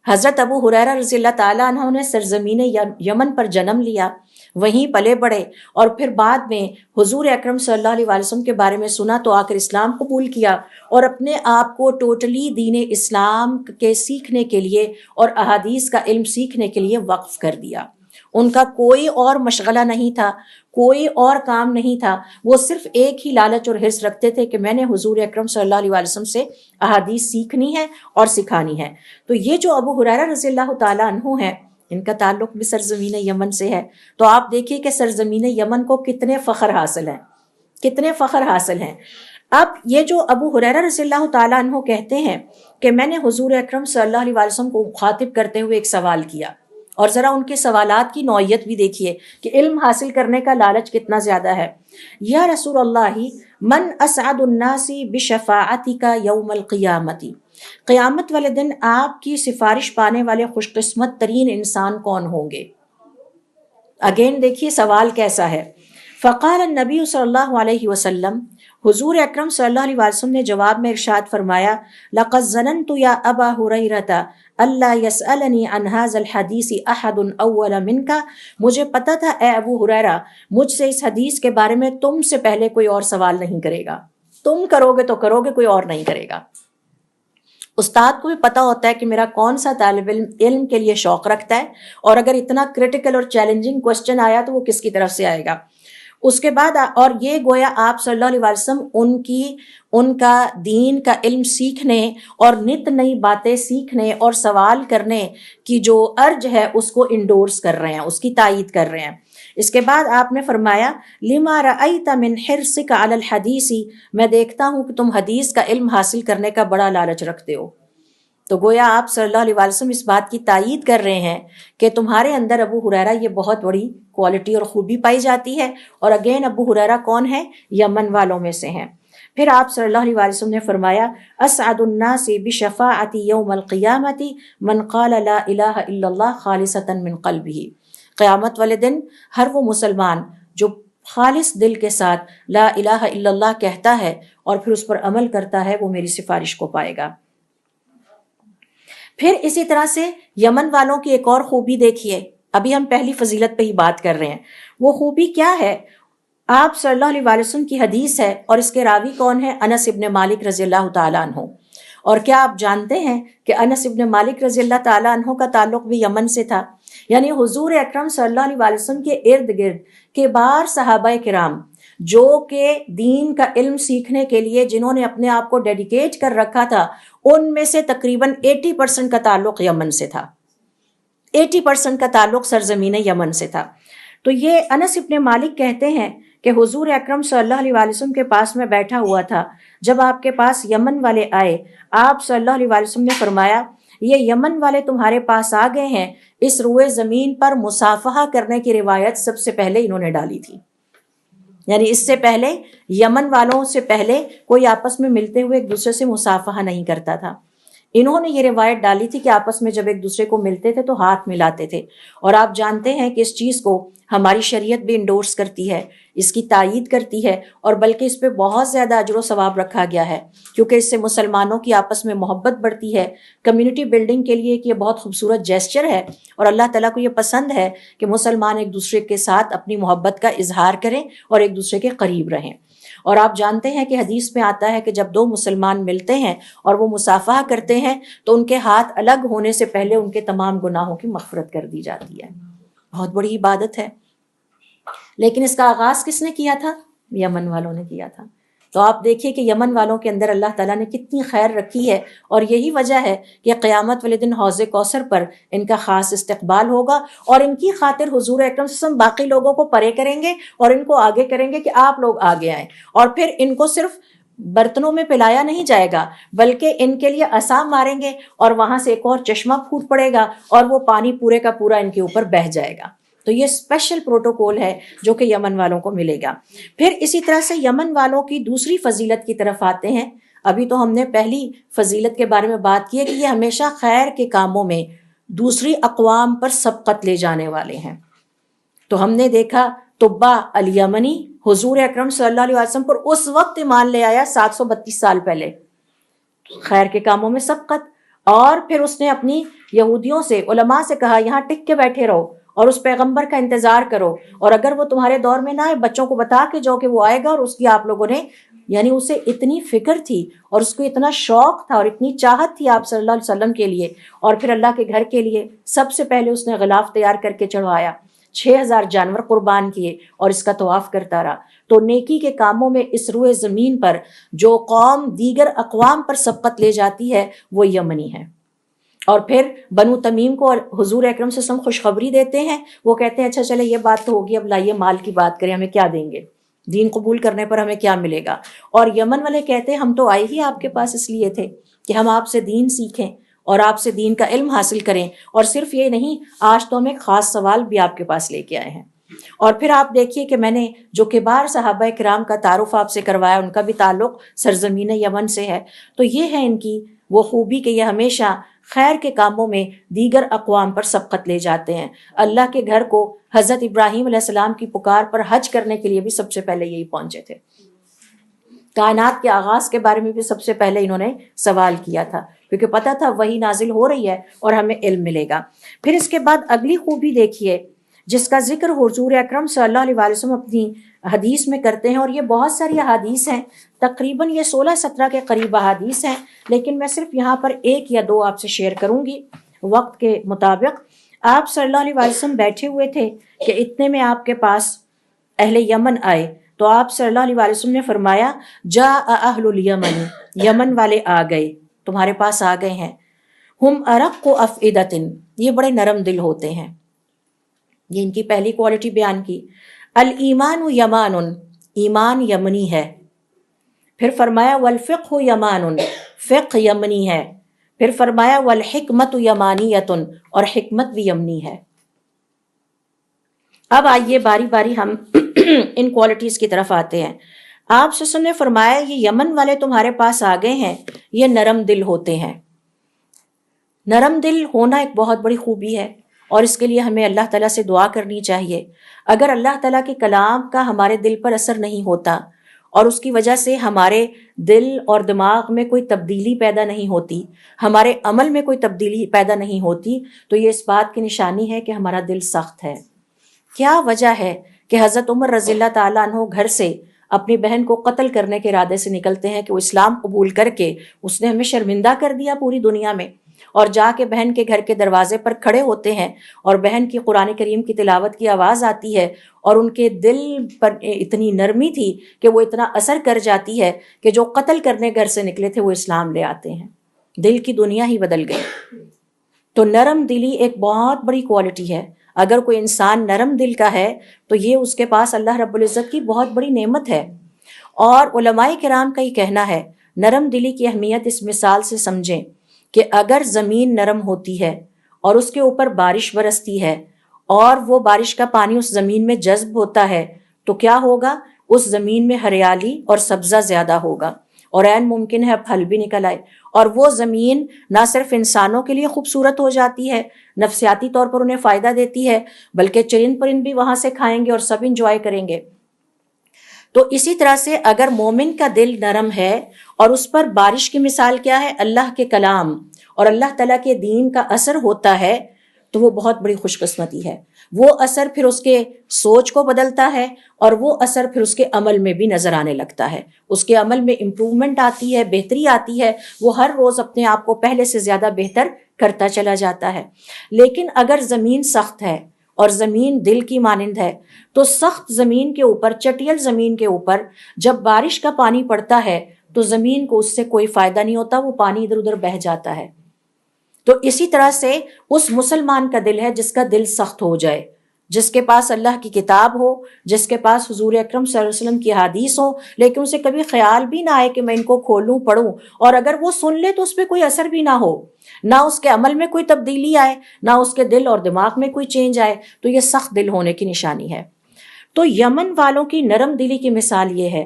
حضرت ابو ہریرہ رضی اللہ تعالیٰ عنہ نے سرزمین یمن پر جنم لیا، وہیں پلے بڑھے، اور پھر بعد میں حضور اکرم صلی اللہ علیہ وسلم کے بارے میں سنا تو آ کر اسلام قبول کیا، اور اپنے آپ کو ٹوٹلی دین اسلام کے سیکھنے کے لیے اور احادیث کا علم سیکھنے کے لیے وقف کر دیا. ان کا کوئی اور مشغلہ نہیں تھا، کوئی اور کام نہیں تھا، وہ صرف ایک ہی لالچ اور حرص رکھتے تھے کہ میں نے حضور اکرم صلی اللہ علیہ وسلم سے احادیث سیکھنی ہے اور سکھانی ہے. تو یہ جو ابو ہریرہ رضی اللہ تعالیٰ عنہ ہیں، ان کا تعلق بھی سرزمین یمن سے ہے. تو آپ دیکھیے کہ سرزمین یمن کو کتنے فخر حاصل ہیں، کتنے فخر حاصل ہیں. اب یہ جو ابو ہریرہ رضی اللہ تعالیٰ عنہ کہتے ہیں کہ میں نے حضور اکرم صلی اللہ علیہ وسلم کو مخاطب کرتے ہوئے ایک سوال کیا، اور ذرا ان کے سوالات کی نوعیت بھی دیکھیے کہ علم حاصل کرنے کا لالچ کتنا زیادہ ہے. یا رسول اللہ من اسعد الناس بشفاعتک یوم القیامت، قیامت والے دن آپ کی سفارش پانے والے خوش قسمت ترین انسان کون ہوں گے؟ اگین دیکھیے سوال کیسا ہے. فقال النبی صلی اللہ علیہ وسلم، حضور اکرم صلی اللہ علیہ وسلم نے جواب میں ارشاد فرمایا، لقد ظننت یا ابا ہریرہ اللہ یسألنی عن هذا الحدیث احد اول منک، مجھے پتا تھا اے ابو ہریرہ مجھ سے اس حدیث کے بارے میں تم سے پہلے کوئی اور سوال نہیں کرے گا. تم کرو گے تو کرو گے، کوئی اور نہیں کرے گا. استاد کو بھی پتا ہوتا ہے کہ میرا کون سا طالب علم کے لیے شوق رکھتا ہے، اور اگر اتنا کریٹیکل اور چیلنجنگ کوسچن آیا تو وہ کس کی طرف سے آئے گا. اس کے بعد اور یہ گویا آپ صلی اللہ علیہ وسلم ان کا دین کا علم سیکھنے اور نت نئی باتیں سیکھنے اور سوال کرنے کی جو ارج ہے اس کو انڈورس کر رہے ہیں، اس کی تائید کر رہے ہیں. اس کے بعد آپ نے فرمایا، لما رأیت من حرصک علی الحدیث، میں دیکھتا ہوں کہ تم حدیث کا علم حاصل کرنے کا بڑا لالچ رکھتے ہو. تو گویا آپ صلی اللہ علیہ وسلم اس بات کی تائید کر رہے ہیں کہ تمہارے اندر ابو ہریرہ یہ بہت بڑی کوالٹی اور خوبی پائی جاتی ہے. اور اگین ابو ہریرہ کون ہے؟ یمن والوں میں سے ہیں. پھر آپ صلی اللہ علیہ وسلم نے فرمایا، اسعد الناس بشفاعتی یوم القیامت من قال لا الہ الا اللہ خالصتا من قلبہ، قیامت والے دن ہر وہ مسلمان جو خالص دل کے ساتھ لا الہ الا اللہ کہتا ہے اور پھر اس پر عمل کرتا ہے، وہ میری سفارش کو پائے گا. پھر اسی طرح سے یمن والوں کی ایک اور خوبی دیکھیے، ابھی ہم پہلی فضیلت پہ ہی بات کر رہے ہیں. وہ خوبی کیا ہے؟ آپ صلی اللہ علیہ وسلم کی حدیث ہے، اور اس کے راوی کون ہے؟ انس ابن مالک رضی اللہ تعالیٰ عنہ. اور کیا آپ جانتے ہیں کہ انس ابن مالک رضی اللہ تعالیٰ عنہ کا تعلق بھی یمن سے تھا؟ یعنی حضور اکرم صلی اللہ علیہ وسلم کے ارد گرد کے بار صحابہ کرام جو کہ دین کا علم سیکھنے کے لیے جنہوں نے اپنے آپ کو ڈیڈیکیٹ کر رکھا تھا، ان میں سے تقریباً 80% کا تعلق یمن سے تھا، 80% کا تعلق سرزمین یمن سے تھا. تو یہ انس ابن مالک کہتے ہیں کہ حضور اکرم صلی اللہ علیہ وسلم کے پاس میں بیٹھا ہوا تھا، جب آپ کے پاس یمن والے آئے، آپ صلی اللہ علیہ وسلم نے فرمایا، یہ یمن والے تمہارے پاس آ گئے ہیں. اس روئے زمین پر مصافحہ کرنے کی روایت سب سے پہلے انہوں نے ڈالی تھی. یعنی اس سے پہلے یمن والوں سے پہلے کوئی آپس میں ملتے ہوئے ایک دوسرے سے مصافحہ نہیں کرتا تھا. انہوں نے یہ روایت ڈالی تھی کہ آپس میں جب ایک دوسرے کو ملتے تھے تو ہاتھ ملاتے تھے. اور آپ جانتے ہیں کہ اس چیز کو ہماری شریعت بھی انڈورس کرتی ہے، اس کی تائید کرتی ہے، اور بلکہ اس پہ بہت زیادہ اجر و ثواب رکھا گیا ہے، کیونکہ اس سے مسلمانوں کی آپس میں محبت بڑھتی ہے. کمیونٹی بلڈنگ کے لیے یہ بہت خوبصورت جیسچر ہے، اور اللہ تعالیٰ کو یہ پسند ہے کہ مسلمان ایک دوسرے کے ساتھ اپنی محبت کا اظہار کریں اور ایک دوسرے کے قریب رہیں. اور آپ جانتے ہیں کہ حدیث میں آتا ہے کہ جب دو مسلمان ملتے ہیں اور وہ مصافحہ کرتے ہیں تو ان کے ہاتھ الگ ہونے سے پہلے ان کے تمام گناہوں کی مغفرت کر دی جاتی ہے. بہت بڑی عبادت ہے. لیکن اس کا آغاز کس نے کیا تھا؟ یمن والوں نے کیا تھا۔ تو آپ دیکھیے کہ یمن والوں کے اندر اللہ تعالیٰ نے کتنی خیر رکھی ہے، اور یہی وجہ ہے کہ قیامت والے دن حوض کوثر پر ان کا خاص استقبال ہوگا، اور ان کی خاطر حضور اکرم صلی اللہ علیہ وسلم باقی لوگوں کو پرے کریں گے اور ان کو آگے کریں گے کہ آپ لوگ آگے آئیں، اور پھر ان کو صرف برتنوں میں پلایا نہیں جائے گا بلکہ ان کے لیے عصا ماریں گے اور وہاں سے ایک اور چشمہ پھوٹ پڑے گا اور وہ پانی پورے کا پورا ان کے اوپر بہہ جائے گا۔ تو یہ اسپیشل پروٹوکول ہے جو کہ یمن والوں کو ملے گا۔ پھر اسی طرح سے یمن والوں کی دوسری فضیلت کی طرف آتے ہیں۔ ابھی تو ہم نے پہلی فضیلت کے بارے میں بات کی ہے کہ یہ ہمیشہ خیر کے کاموں میں دوسری اقوام پر سبقت لے جانے والے ہیں۔ تو ہم نے دیکھا طبا الیمنی حضور اکرم صلی اللہ علیہ وسلم پر اس وقت ایمان لے آیا 732 سال پہلے، خیر کے کاموں میں سبقت، اور پھر اس نے اپنی یہودیوں سے، علماء سے کہا یہاں ٹک کے بیٹھے رہو اور اس پیغمبر کا انتظار کرو، اور اگر وہ تمہارے دور میں نہ آئے بچوں کو بتا کے جاؤ کہ وہ آئے گا، اور اس کی آپ لوگوں نے، یعنی اسے اتنی فکر تھی اور اس کو اتنا شوق تھا اور اتنی چاہت تھی آپ صلی اللہ علیہ وسلم کے لیے اور پھر اللہ کے گھر کے لیے۔ سب سے پہلے اس نے غلاف تیار کر کے چڑھوایا، 6000 جانور قربان کیے اور اس کا طواف کرتا رہا۔ تو نیکی کے کاموں میں اس روئے زمین پر جو قوم دیگر اقوام پر سبقت لے جاتی ہے وہ یمنی ہے۔ اور پھر بنو تمیم کو حضور اکرم صلی اللہ علیہ وسلم خوشخبری دیتے ہیں، وہ کہتے ہیں اچھا چلے یہ بات تو ہوگی، اب لائیے مال کی بات کریں، ہمیں کیا دیں گے، دین قبول کرنے پر ہمیں کیا ملے گا؟ اور یمن والے کہتے ہیں ہم تو آئے ہی آپ کے پاس اس لیے تھے کہ ہم آپ سے دین سیکھیں اور آپ سے دین کا علم حاصل کریں، اور صرف یہ نہیں، آج تو ہم ایک خاص سوال بھی آپ کے پاس لے کے آئے ہیں۔ اور پھر آپ دیکھیے کہ میں نے جو کبار صحابہ کرام کا تعارف آپ سے کروایا، ان کا بھی تعلق سرزمین یمن سے ہے۔ تو یہ ہے ان کی وہ خوبی کہ یہ ہمیشہ خیر کے کاموں میں دیگر اقوام پر سبقت لے جاتے ہیں۔ اللہ کے گھر کو حضرت ابراہیم علیہ السلام کی پکار پر حج کرنے کے لیے بھی سب سے پہلے یہی پہنچے تھے۔ کائنات کے آغاز کے بارے میں بھی سب سے پہلے انہوں نے سوال کیا تھا، کیونکہ پتہ تھا وہی نازل ہو رہی ہے اور ہمیں علم ملے گا۔ پھر اس کے بعد اگلی خوبی دیکھیے جس کا ذکر حضور اکرم صلی اللہ علیہ وسلم اپنی حدیث میں کرتے ہیں، اور یہ بہت ساری احادیث ہیں، تقریباً یہ 16-17 کے قریب احادیث ہیں، لیکن میں صرف یہاں پر ایک یا دو آپ سے شیئر کروں گی وقت کے مطابق۔ آپ صلی اللہ علیہ وسلم بیٹھے ہوئے تھے کہ اتنے میں آپ کے پاس اہل یمن آئے، تو آپ صلی اللہ علیہ وسلم نے فرمایا جاء اہل الیمن، یمن والے آ گئے، تمہارے پاس آ گئے ہیں، ہم ارق افئدۃ، یہ بڑے نرم دل ہوتے ہیں۔ یہ ان کی پہلی کوالٹی بیان کی۔ الایمان یمان، ایمان یمنی ہے۔ پھر فرمایا والفقہ یمان، فقہ یمنی ہے۔ پھر فرمایا والحکمت یمانیۃ، اور حکمت بھی یمنی ہے۔ اب آئیے باری باری ہم ان کوالٹیز کی طرف آتے ہیں۔ آپ صلی اللہ علیہ وسلم نے فرمایا یہ یمن والے تمہارے پاس آ گئے ہیں، یہ نرم دل ہوتے ہیں۔ نرم دل ہونا ایک بہت بڑی خوبی ہے، اور اس کے لیے ہمیں اللہ تعالیٰ سے دعا کرنی چاہیے۔ اگر اللہ تعالیٰ کے کلام کا ہمارے دل پر اثر نہیں ہوتا اور اس کی وجہ سے ہمارے دل اور دماغ میں کوئی تبدیلی پیدا نہیں ہوتی، ہمارے عمل میں کوئی تبدیلی پیدا نہیں ہوتی، تو یہ اس بات کی نشانی ہے کہ ہمارا دل سخت ہے۔ کیا وجہ ہے کہ حضرت عمر رضی اللہ تعالیٰ عنہ گھر سے اپنی بہن کو قتل کرنے کے ارادے سے نکلتے ہیں کہ وہ اسلام قبول کر کے اس نے ہمیں شرمندہ کر دیا پوری دنیا میں، اور جا کے بہن کے گھر کے دروازے پر کھڑے ہوتے ہیں اور بہن کی قرآن کریم کی تلاوت کی آواز آتی ہے، اور ان کے دل پر اتنی نرمی تھی کہ وہ اتنا اثر کر جاتی ہے کہ جو قتل کرنے گھر سے نکلے تھے وہ اسلام لے آتے ہیں، دل کی دنیا ہی بدل گئی۔ تو نرم دلی ایک بہت بڑی کوالٹی ہے۔ اگر کوئی انسان نرم دل کا ہے تو یہ اس کے پاس اللہ رب العزت کی بہت بڑی نعمت ہے۔ اور علماء کرام کا یہ کہنا ہے، نرم دلی کی اہمیت اس مثال سے سمجھیں کہ اگر زمین نرم ہوتی ہے اور اس کے اوپر بارش برستی ہے اور وہ بارش کا پانی اس زمین میں جذب ہوتا ہے تو کیا ہوگا؟ اس زمین میں ہریالی اور سبزہ زیادہ ہوگا، اور عین ممکن ہے پھل بھی نکل آئے، اور وہ زمین نہ صرف انسانوں کے لیے خوبصورت ہو جاتی ہے، نفسیاتی طور پر انہیں فائدہ دیتی ہے، بلکہ چرند پرند بھی وہاں سے کھائیں گے اور سب انجوائے کریں گے۔ تو اسی طرح سے اگر مومن کا دل نرم ہے اور اس پر بارش کی مثال کیا ہے؟ اللہ کے کلام اور اللہ تعالیٰ کے دین کا اثر ہوتا ہے، تو وہ بہت بڑی خوش قسمتی ہے۔ وہ اثر پھر اس کے سوچ کو بدلتا ہے، اور وہ اثر پھر اس کے عمل میں بھی نظر آنے لگتا ہے، اس کے عمل میں امپرومنٹ آتی ہے، بہتری آتی ہے، وہ ہر روز اپنے آپ کو پہلے سے زیادہ بہتر کرتا چلا جاتا ہے۔ لیکن اگر زمین سخت ہے اور زمین دل کی مانند ہے، تو سخت زمین کے اوپر، چٹیل زمین کے اوپر جب بارش کا پانی پڑتا ہے تو زمین کو اس سے کوئی فائدہ نہیں ہوتا، وہ پانی ادھر ادھر بہہ جاتا ہے۔ تو اسی طرح سے اس مسلمان کا دل ہے جس کا دل سخت ہو جائے، جس کے پاس اللہ کی کتاب ہو، جس کے پاس حضور اکرم صلی اللہ علیہ وسلم کی حدیث ہو، لیکن اسے کبھی خیال بھی نہ آئے کہ میں ان کو کھولوں پڑھوں، اور اگر وہ سن لے تو اس پہ کوئی اثر بھی نہ ہو، نہ اس کے عمل میں کوئی تبدیلی آئے، نہ اس کے دل اور دماغ میں کوئی چینج آئے، تو یہ سخت دل ہونے کی نشانی ہے۔ تو یمن والوں کی نرم دلی کی مثال یہ ہے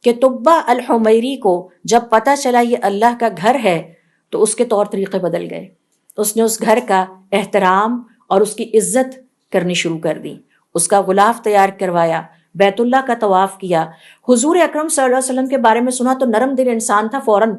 کہ تبہ الحمیری کو جب پتہ چلا یہ اللہ کا گھر ہے تو اس کے طور طریقے بدل گئے، اس نے اس گھر کا احترام اور اس کی عزت کرنی شروع کر دی، اس کا غلاف تیار کروایا، بیت اللہ کا طواف کیا۔ حضور اکرم صلی اللہ علیہ وسلم کے بارے میں سنا تو نرم دل انسان تھا، فوراً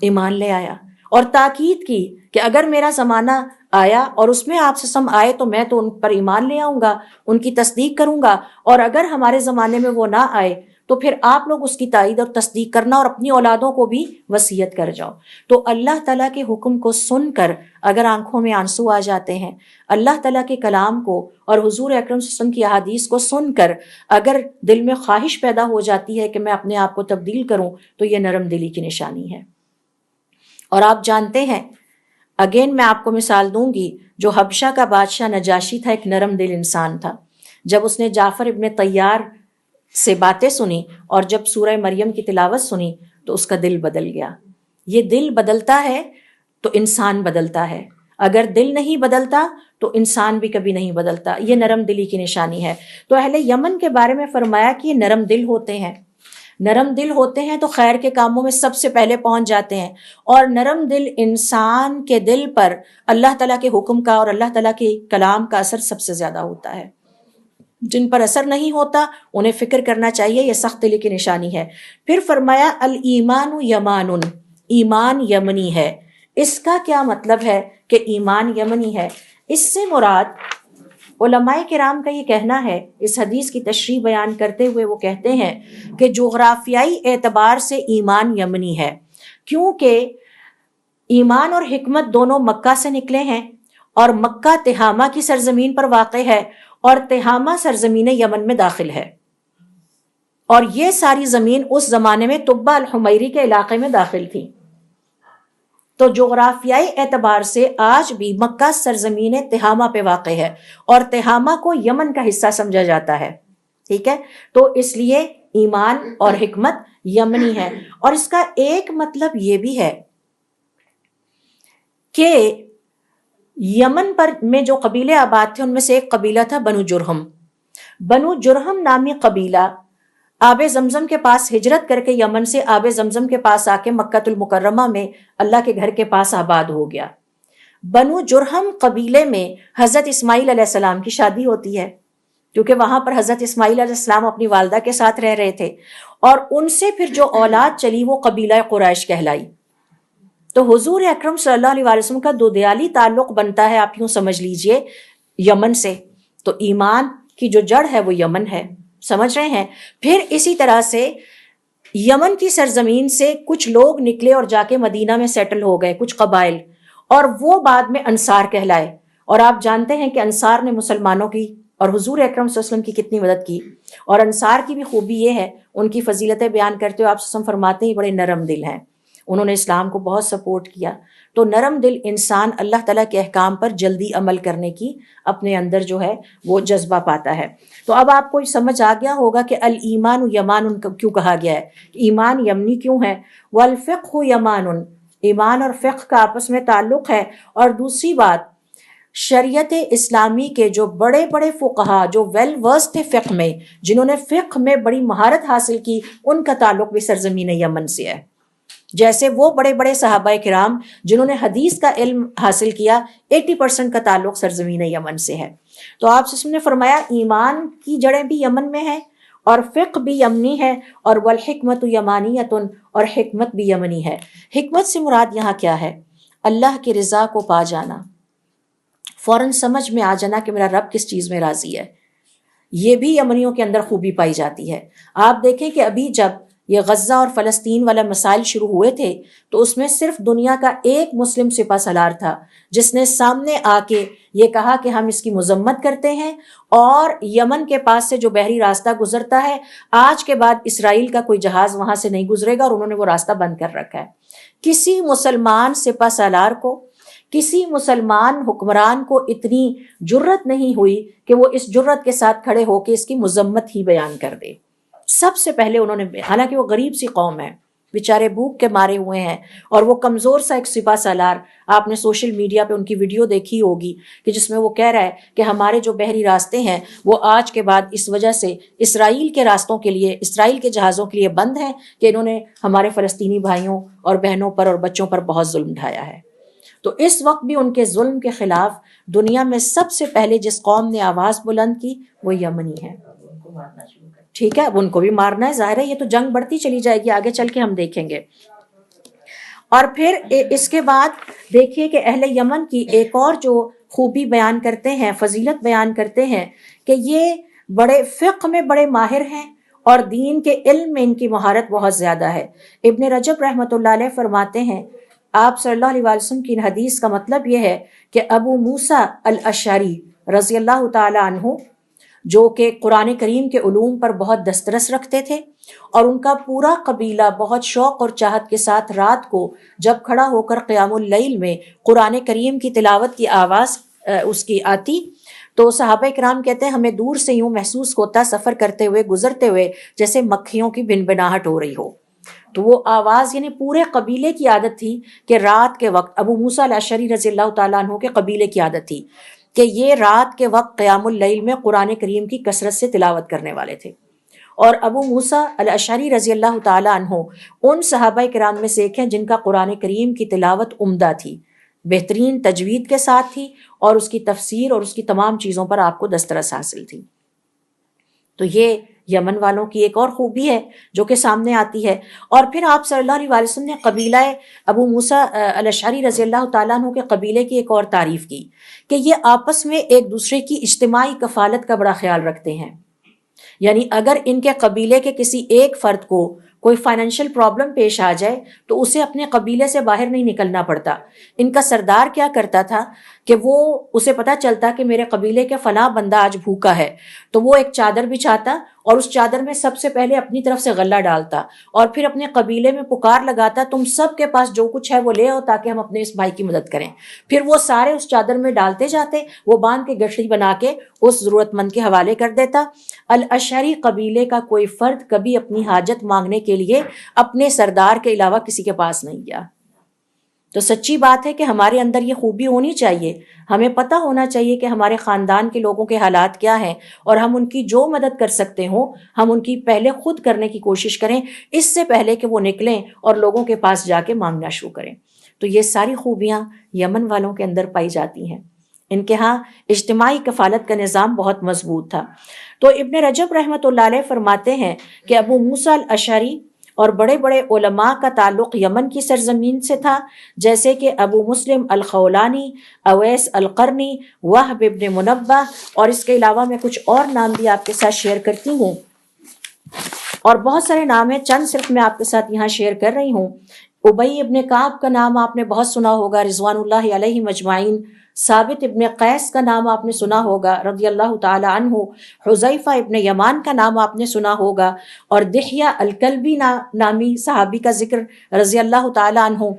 ایمان لے آیا اور تاکید کی کہ اگر میرا زمانہ آیا اور اس میں آپ سے آئے تو میں تو ان پر ایمان لے آؤں گا، ان کی تصدیق کروں گا، اور اگر ہمارے زمانے میں وہ نہ آئے تو پھر آپ لوگ اس کی تائید اور تصدیق کرنا اور اپنی اولادوں کو بھی وصیت کر جاؤ۔ تو اللہ تعالیٰ کے حکم کو سن کر اگر آنکھوں میں آنسو آ جاتے ہیں، اللہ تعالیٰ کے کلام کو اور حضور اکرم صلی اللہ علیہ وسلم کی احادیث کو سن کر اگر دل میں خواہش پیدا ہو جاتی ہے کہ میں اپنے آپ کو تبدیل کروں، تو یہ نرم دلی کی نشانی ہے۔ اور آپ جانتے ہیں، اگین میں آپ کو مثال دوں گی، جو حبشہ کا بادشاہ نجاشی تھا ایک نرم دل انسان تھا۔ جب اس نے جعفر ابن طیار سے باتیں سنی اور جب سورہ مریم کی تلاوت سنی تو اس کا دل بدل گیا۔ یہ دل بدلتا ہے تو انسان بدلتا ہے، اگر دل نہیں بدلتا تو انسان بھی کبھی نہیں بدلتا، یہ نرم دلی کی نشانی ہے۔ تو اہل یمن کے بارے میں فرمایا کہ یہ نرم دل ہوتے ہیں، نرم دل ہوتے ہیں تو خیر کے کاموں میں سب سے پہلے پہنچ جاتے ہیں، اور نرم دل انسان کے دل پر اللہ تعالیٰ کے حکم کا اور اللہ تعالیٰ کے کلام کا اثر سب سے زیادہ ہوتا ہے۔ جن پر اثر نہیں ہوتا انہیں فکر کرنا چاہیے، یہ سخت دلی کی نشانی ہے۔ پھر فرمایا الایمان یمان، ایمان یمنی ہے۔ اس کا کیا مطلب ہے کہ ایمان یمنی ہے؟ اس سے مراد علماء کرام کا یہ کہنا ہے، اس حدیث کی تشریح بیان کرتے ہوئے وہ کہتے ہیں کہ جغرافیائی اعتبار سے ایمان یمنی ہے، کیونکہ ایمان اور حکمت دونوں مکہ سے نکلے ہیں، اور مکہ تہامہ کی سرزمین پر واقع ہے، اور تہامہ سرزمین یمن میں داخل ہے، اور یہ ساری زمین اس زمانے میں تبہ الحمیری کے علاقے میں داخل تھی۔ تو جغرافیائی اعتبار سے آج بھی مکہ سرزمین تہامہ پہ واقع ہے، اور تہامہ کو یمن کا حصہ سمجھا جاتا ہے، ٹھیک ہے؟ تو اس لیے ایمان اور حکمت یمنی ہے۔ اور اس کا ایک مطلب یہ بھی ہے کہ یمن پر میں جو قبیلے آباد تھے ان میں سے ایک قبیلہ تھا بنو جرہم۔ بنو جرہم نامی قبیلہ آب زمزم کے پاس ہجرت کر کے یمن سے آب زمزم کے پاس آ کے مکہ المکرمہ میں اللہ کے گھر کے پاس آباد ہو گیا۔ بنو جرہم قبیلے میں حضرت اسماعیل علیہ السلام کی شادی ہوتی ہے، کیونکہ وہاں پر حضرت اسماعیل علیہ السلام اپنی والدہ کے ساتھ رہ رہے تھے، اور ان سے پھر جو اولاد چلی وہ قبیلہ قریش کہلائی۔ تو حضور اکرم صلی اللہ علیہ وسلم کا دودیالی تعلق بنتا ہے، آپ یوں سمجھ لیجئے، یمن سے۔ تو ایمان کی جو جڑ ہے وہ یمن ہے، سمجھ رہے ہیں؟ پھر اسی طرح سے یمن کی سرزمین سے کچھ لوگ نکلے اور جا کے مدینہ میں سیٹل ہو گئے، کچھ قبائل، اور وہ بعد میں انصار کہلائے۔ اور آپ جانتے ہیں کہ انصار نے مسلمانوں کی اور حضور اکرم صلی اللہ علیہ وسلم کی کتنی مدد کی، اور انصار کی بھی خوبی یہ ہے، ان کی فضیلتیں بیان کرتے ہوئے آپ صلی اللہ علیہ وسلم فرماتے ہیں بڑے نرم دل ہیں، انہوں نے اسلام کو بہت سپورٹ کیا۔ تو نرم دل انسان اللہ تعالیٰ کے احکام پر جلدی عمل کرنے کی اپنے اندر جو ہے وہ جذبہ پاتا ہے۔ تو اب آپ کو سمجھ آ گیا ہوگا کہ الایمان یمان کیوں کہا گیا ہے، ایمان یمنی کیوں ہے۔ والفقہ یمان، ایمان اور فقہ کا آپس میں تعلق ہے۔ اور دوسری بات، شریعت اسلامی کے جو بڑے بڑے فقہا جو ویل ورس تھے فقہ میں، جنہوں نے فقہ میں بڑی مہارت حاصل کی، ان کا تعلق بھی سرزمین یمن سے ہے۔ جیسے وہ بڑے بڑے صحابہ کرام جنہوں نے حدیث کا علم حاصل کیا، 80% کا تعلق سرزمین یمن سے ہے۔ تو آپ سے نے فرمایا ایمان کی جڑیں بھی یمن میں ہیں، اور فقہ بھی یمنی ہے، اور والحکمت یمانیۃ، اور حکمت بھی یمنی ہے۔ حکمت سے مراد یہاں کیا ہے؟ اللہ کی رضا کو پا جانا، فوراً سمجھ میں آ جانا کہ میرا رب کس چیز میں راضی ہے۔ یہ بھی یمنیوں کے اندر خوبی پائی جاتی ہے۔ آپ دیکھیں کہ ابھی جب یہ غزہ اور فلسطین والا مسائل شروع ہوئے تھے تو اس میں صرف دنیا کا ایک مسلم سپہ سالار تھا جس نے سامنے آ کے یہ کہا کہ ہم اس کی مذمت کرتے ہیں، اور یمن کے پاس سے جو بحری راستہ گزرتا ہے آج کے بعد اسرائیل کا کوئی جہاز وہاں سے نہیں گزرے گا، اور انہوں نے وہ راستہ بند کر رکھا ہے۔ کسی مسلمان سپہ سالار کو، کسی مسلمان حکمران کو اتنی جرت نہیں ہوئی کہ وہ اس جرت کے ساتھ کھڑے ہو کے اس کی مذمت ہی بیان کر دے۔ سب سے پہلے انہوں نے، حالانکہ وہ غریب سی قوم ہے، بیچارے بھوک کے مارے ہوئے ہیں، اور وہ کمزور سا ایک سپہ سالار، آپ نے سوشل میڈیا پہ ان کی ویڈیو دیکھی ہوگی کہ جس میں وہ کہہ رہا ہے کہ ہمارے جو بحری راستے ہیں وہ آج کے بعد اس وجہ سے اسرائیل کے راستوں کے لیے، اسرائیل کے جہازوں کے لیے بند ہیں کہ انہوں نے ہمارے فلسطینی بھائیوں اور بہنوں پر اور بچوں پر بہت ظلم ڈھایا ہے۔ تو اس وقت بھی ان کے ظلم کے خلاف دنیا میں سب سے پہلے جس قوم نے آواز بلند کی وہ یمنی ہے۔ ٹھیک ہے، اب ان کو بھی مارنا ہے، ظاہر ہے یہ تو جنگ بڑھتی چلی جائے گی، آگے چل کے ہم دیکھیں گے۔ اور پھر اس کے بعد دیکھیے کہ اہل یمن کی ایک اور جو خوبی بیان کرتے ہیں، فضیلت بیان کرتے ہیں کہ یہ بڑے فقہ میں بڑے ماہر ہیں اور دین کے علم میں ان کی مہارت بہت زیادہ ہے۔ ابن رجب رحمۃ اللہ علیہ فرماتے ہیں، آپ صلی اللہ علیہ وسلم کی حدیث کا مطلب یہ ہے کہ ابو موسیٰ الاشعری رضی اللہ تعالی عنہ، جو کہ قرآن کریم کے علوم پر بہت دسترس رکھتے تھے، اور ان کا پورا قبیلہ بہت شوق اور چاہت کے ساتھ رات کو جب کھڑا ہو کر قیام اللیل میں قرآن کریم کی تلاوت کی آواز اس کی آتی تو صحابہ کرام کہتے ہیں ہمیں دور سے یوں محسوس ہوتا سفر کرتے ہوئے، گزرتے ہوئے، جیسے مکھیوں کی بھنبھناہٹ ہو رہی ہو۔ تو وہ آواز، یعنی پورے قبیلے کی عادت تھی کہ رات کے وقت، ابو موسیٰ الاشعری رضی اللہ تعالیٰ عنہ کے قبیلے کی عادت تھی کہ یہ رات کے وقت قیام اللیل میں قرآن کریم کی کثرت سے تلاوت کرنے والے تھے۔ اور ابو موسیٰ الاشعری رضی اللہ تعالیٰ عنہ ان صحابہ کرام میں سے ایک ہیں جن کا قرآن کریم کی تلاوت عمدہ تھی، بہترین تجوید کے ساتھ تھی، اور اس کی تفسیر اور اس کی تمام چیزوں پر آپ کو دسترس حاصل تھی۔ تو یہ یمن والوں کی ایک اور خوبی ہے جو کہ سامنے آتی ہے۔ اور پھر آپ صلی اللہ علیہ وسلم نے قبیلہ ابو موسیٰ الاشعری رضی اللہ تعالیٰ عنہ کے قبیلے کی ایک اور تعریف کی کہ یہ آپس میں ایک دوسرے کی اجتماعی کفالت کا بڑا خیال رکھتے ہیں۔ یعنی اگر ان کے قبیلے کے کسی ایک فرد کو کوئی فائنینشیل پرابلم پیش آ جائے تو اسے اپنے قبیلے سے باہر نہیں نکلنا پڑتا۔ ان کا سردار کیا کرتا تھا کہ وہ اسے پتا چلتا کہ میرے قبیلے کے فلاں بندہ آج بھوکا ہے تو وہ ایک چادر بچھاتا اور اس چادر میں سب سے پہلے اپنی طرف سے غلہ ڈالتا اور پھر اپنے قبیلے میں پکار لگاتا تم سب کے پاس جو کچھ ہے وہ لے آؤ تاکہ ہم اپنے اس بھائی کی مدد کریں۔ پھر وہ سارے اس چادر میں ڈالتے جاتے، وہ باندھ کے گٹھڑی بنا کے اس ضرورت مند کے حوالے کر دیتا۔ الاشعری قبیلے کا کوئی فرد کبھی اپنی حاجت مانگنے کے لیے اپنے سردار کے علاوہ کسی کے پاس نہیں گیا۔ تو سچی بات ہے کہ ہمارے اندر یہ خوبی ہونی چاہیے، ہمیں پتہ ہونا چاہیے کہ ہمارے خاندان کے لوگوں کے حالات کیا ہیں، اور ہم ان کی جو مدد کر سکتے ہوں ہم ان کی پہلے خود کرنے کی کوشش کریں، اس سے پہلے کہ وہ نکلیں اور لوگوں کے پاس جا کے مانگنا شروع کریں۔ تو یہ ساری خوبیاں یمن والوں کے اندر پائی جاتی ہیں۔ ان کے ہاں اجتماعی کفالت کا نظام بہت مضبوط تھا۔ تو ابن رجب رحمۃ اللہ علیہ فرماتے ہیں کہ ابو موسیٰ الاشعری اور بڑے بڑے علماء کا تعلق یمن کی سرزمین سے تھا، جیسے کہ ابو مسلم الخولانی، اویس القرنی، وہب ابن منبہ، اور اس کے علاوہ میں کچھ اور نام بھی آپ کے ساتھ شیئر کرتی ہوں، اور بہت سارے نام ہیں، چند صرف میں آپ کے ساتھ یہاں شیئر کر رہی ہوں۔ ابی ابن کعب کا نام آپ نے بہت سنا ہوگا رضوان اللہ علیہ مجمعین۔ ثابت ابن قیس کا نام آپ نے سنا ہوگا رضی اللہ تعالی عنہ۔ حذیفہ ابن یمان کا نام آپ نے سنا ہوگا، اور دحیہ الکلبی نامی صحابی کا ذکر رضی اللہ تعالی عنہ۔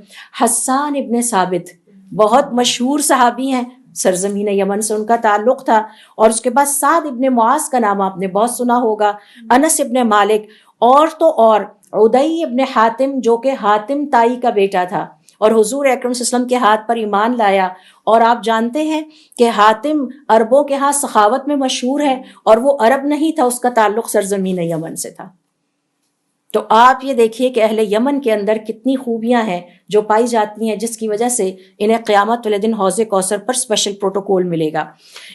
حسان ابن ثابت بہت مشہور صحابی ہیں، سرزمین یمن سے ان کا تعلق تھا، اور اس کے بعد سعد ابن معاذ کا نام آپ نے بہت سنا ہوگا، انس ابن مالک، اور تو اور عدی ابن حاتم جو کہ حاتم تائی کا بیٹا تھا اور حضور اکرم صلی اللہ علیہ وسلم کے ہاتھ پر ایمان لایا، اور آپ جانتے ہیں کہ حاتم عربوں کے ہاں سخاوت میں مشہور ہے، اور وہ عرب نہیں تھا، اس کا تعلق سرزمین یمن سے تھا۔ تو آپ یہ دیکھیے کہ اہل یمن کے اندر کتنی خوبیاں ہیں جو پائی جاتی ہیں، جس کی وجہ سے انہیں قیامت والے دن حوض کوثر پر اسپیشل پروٹوکول ملے گا۔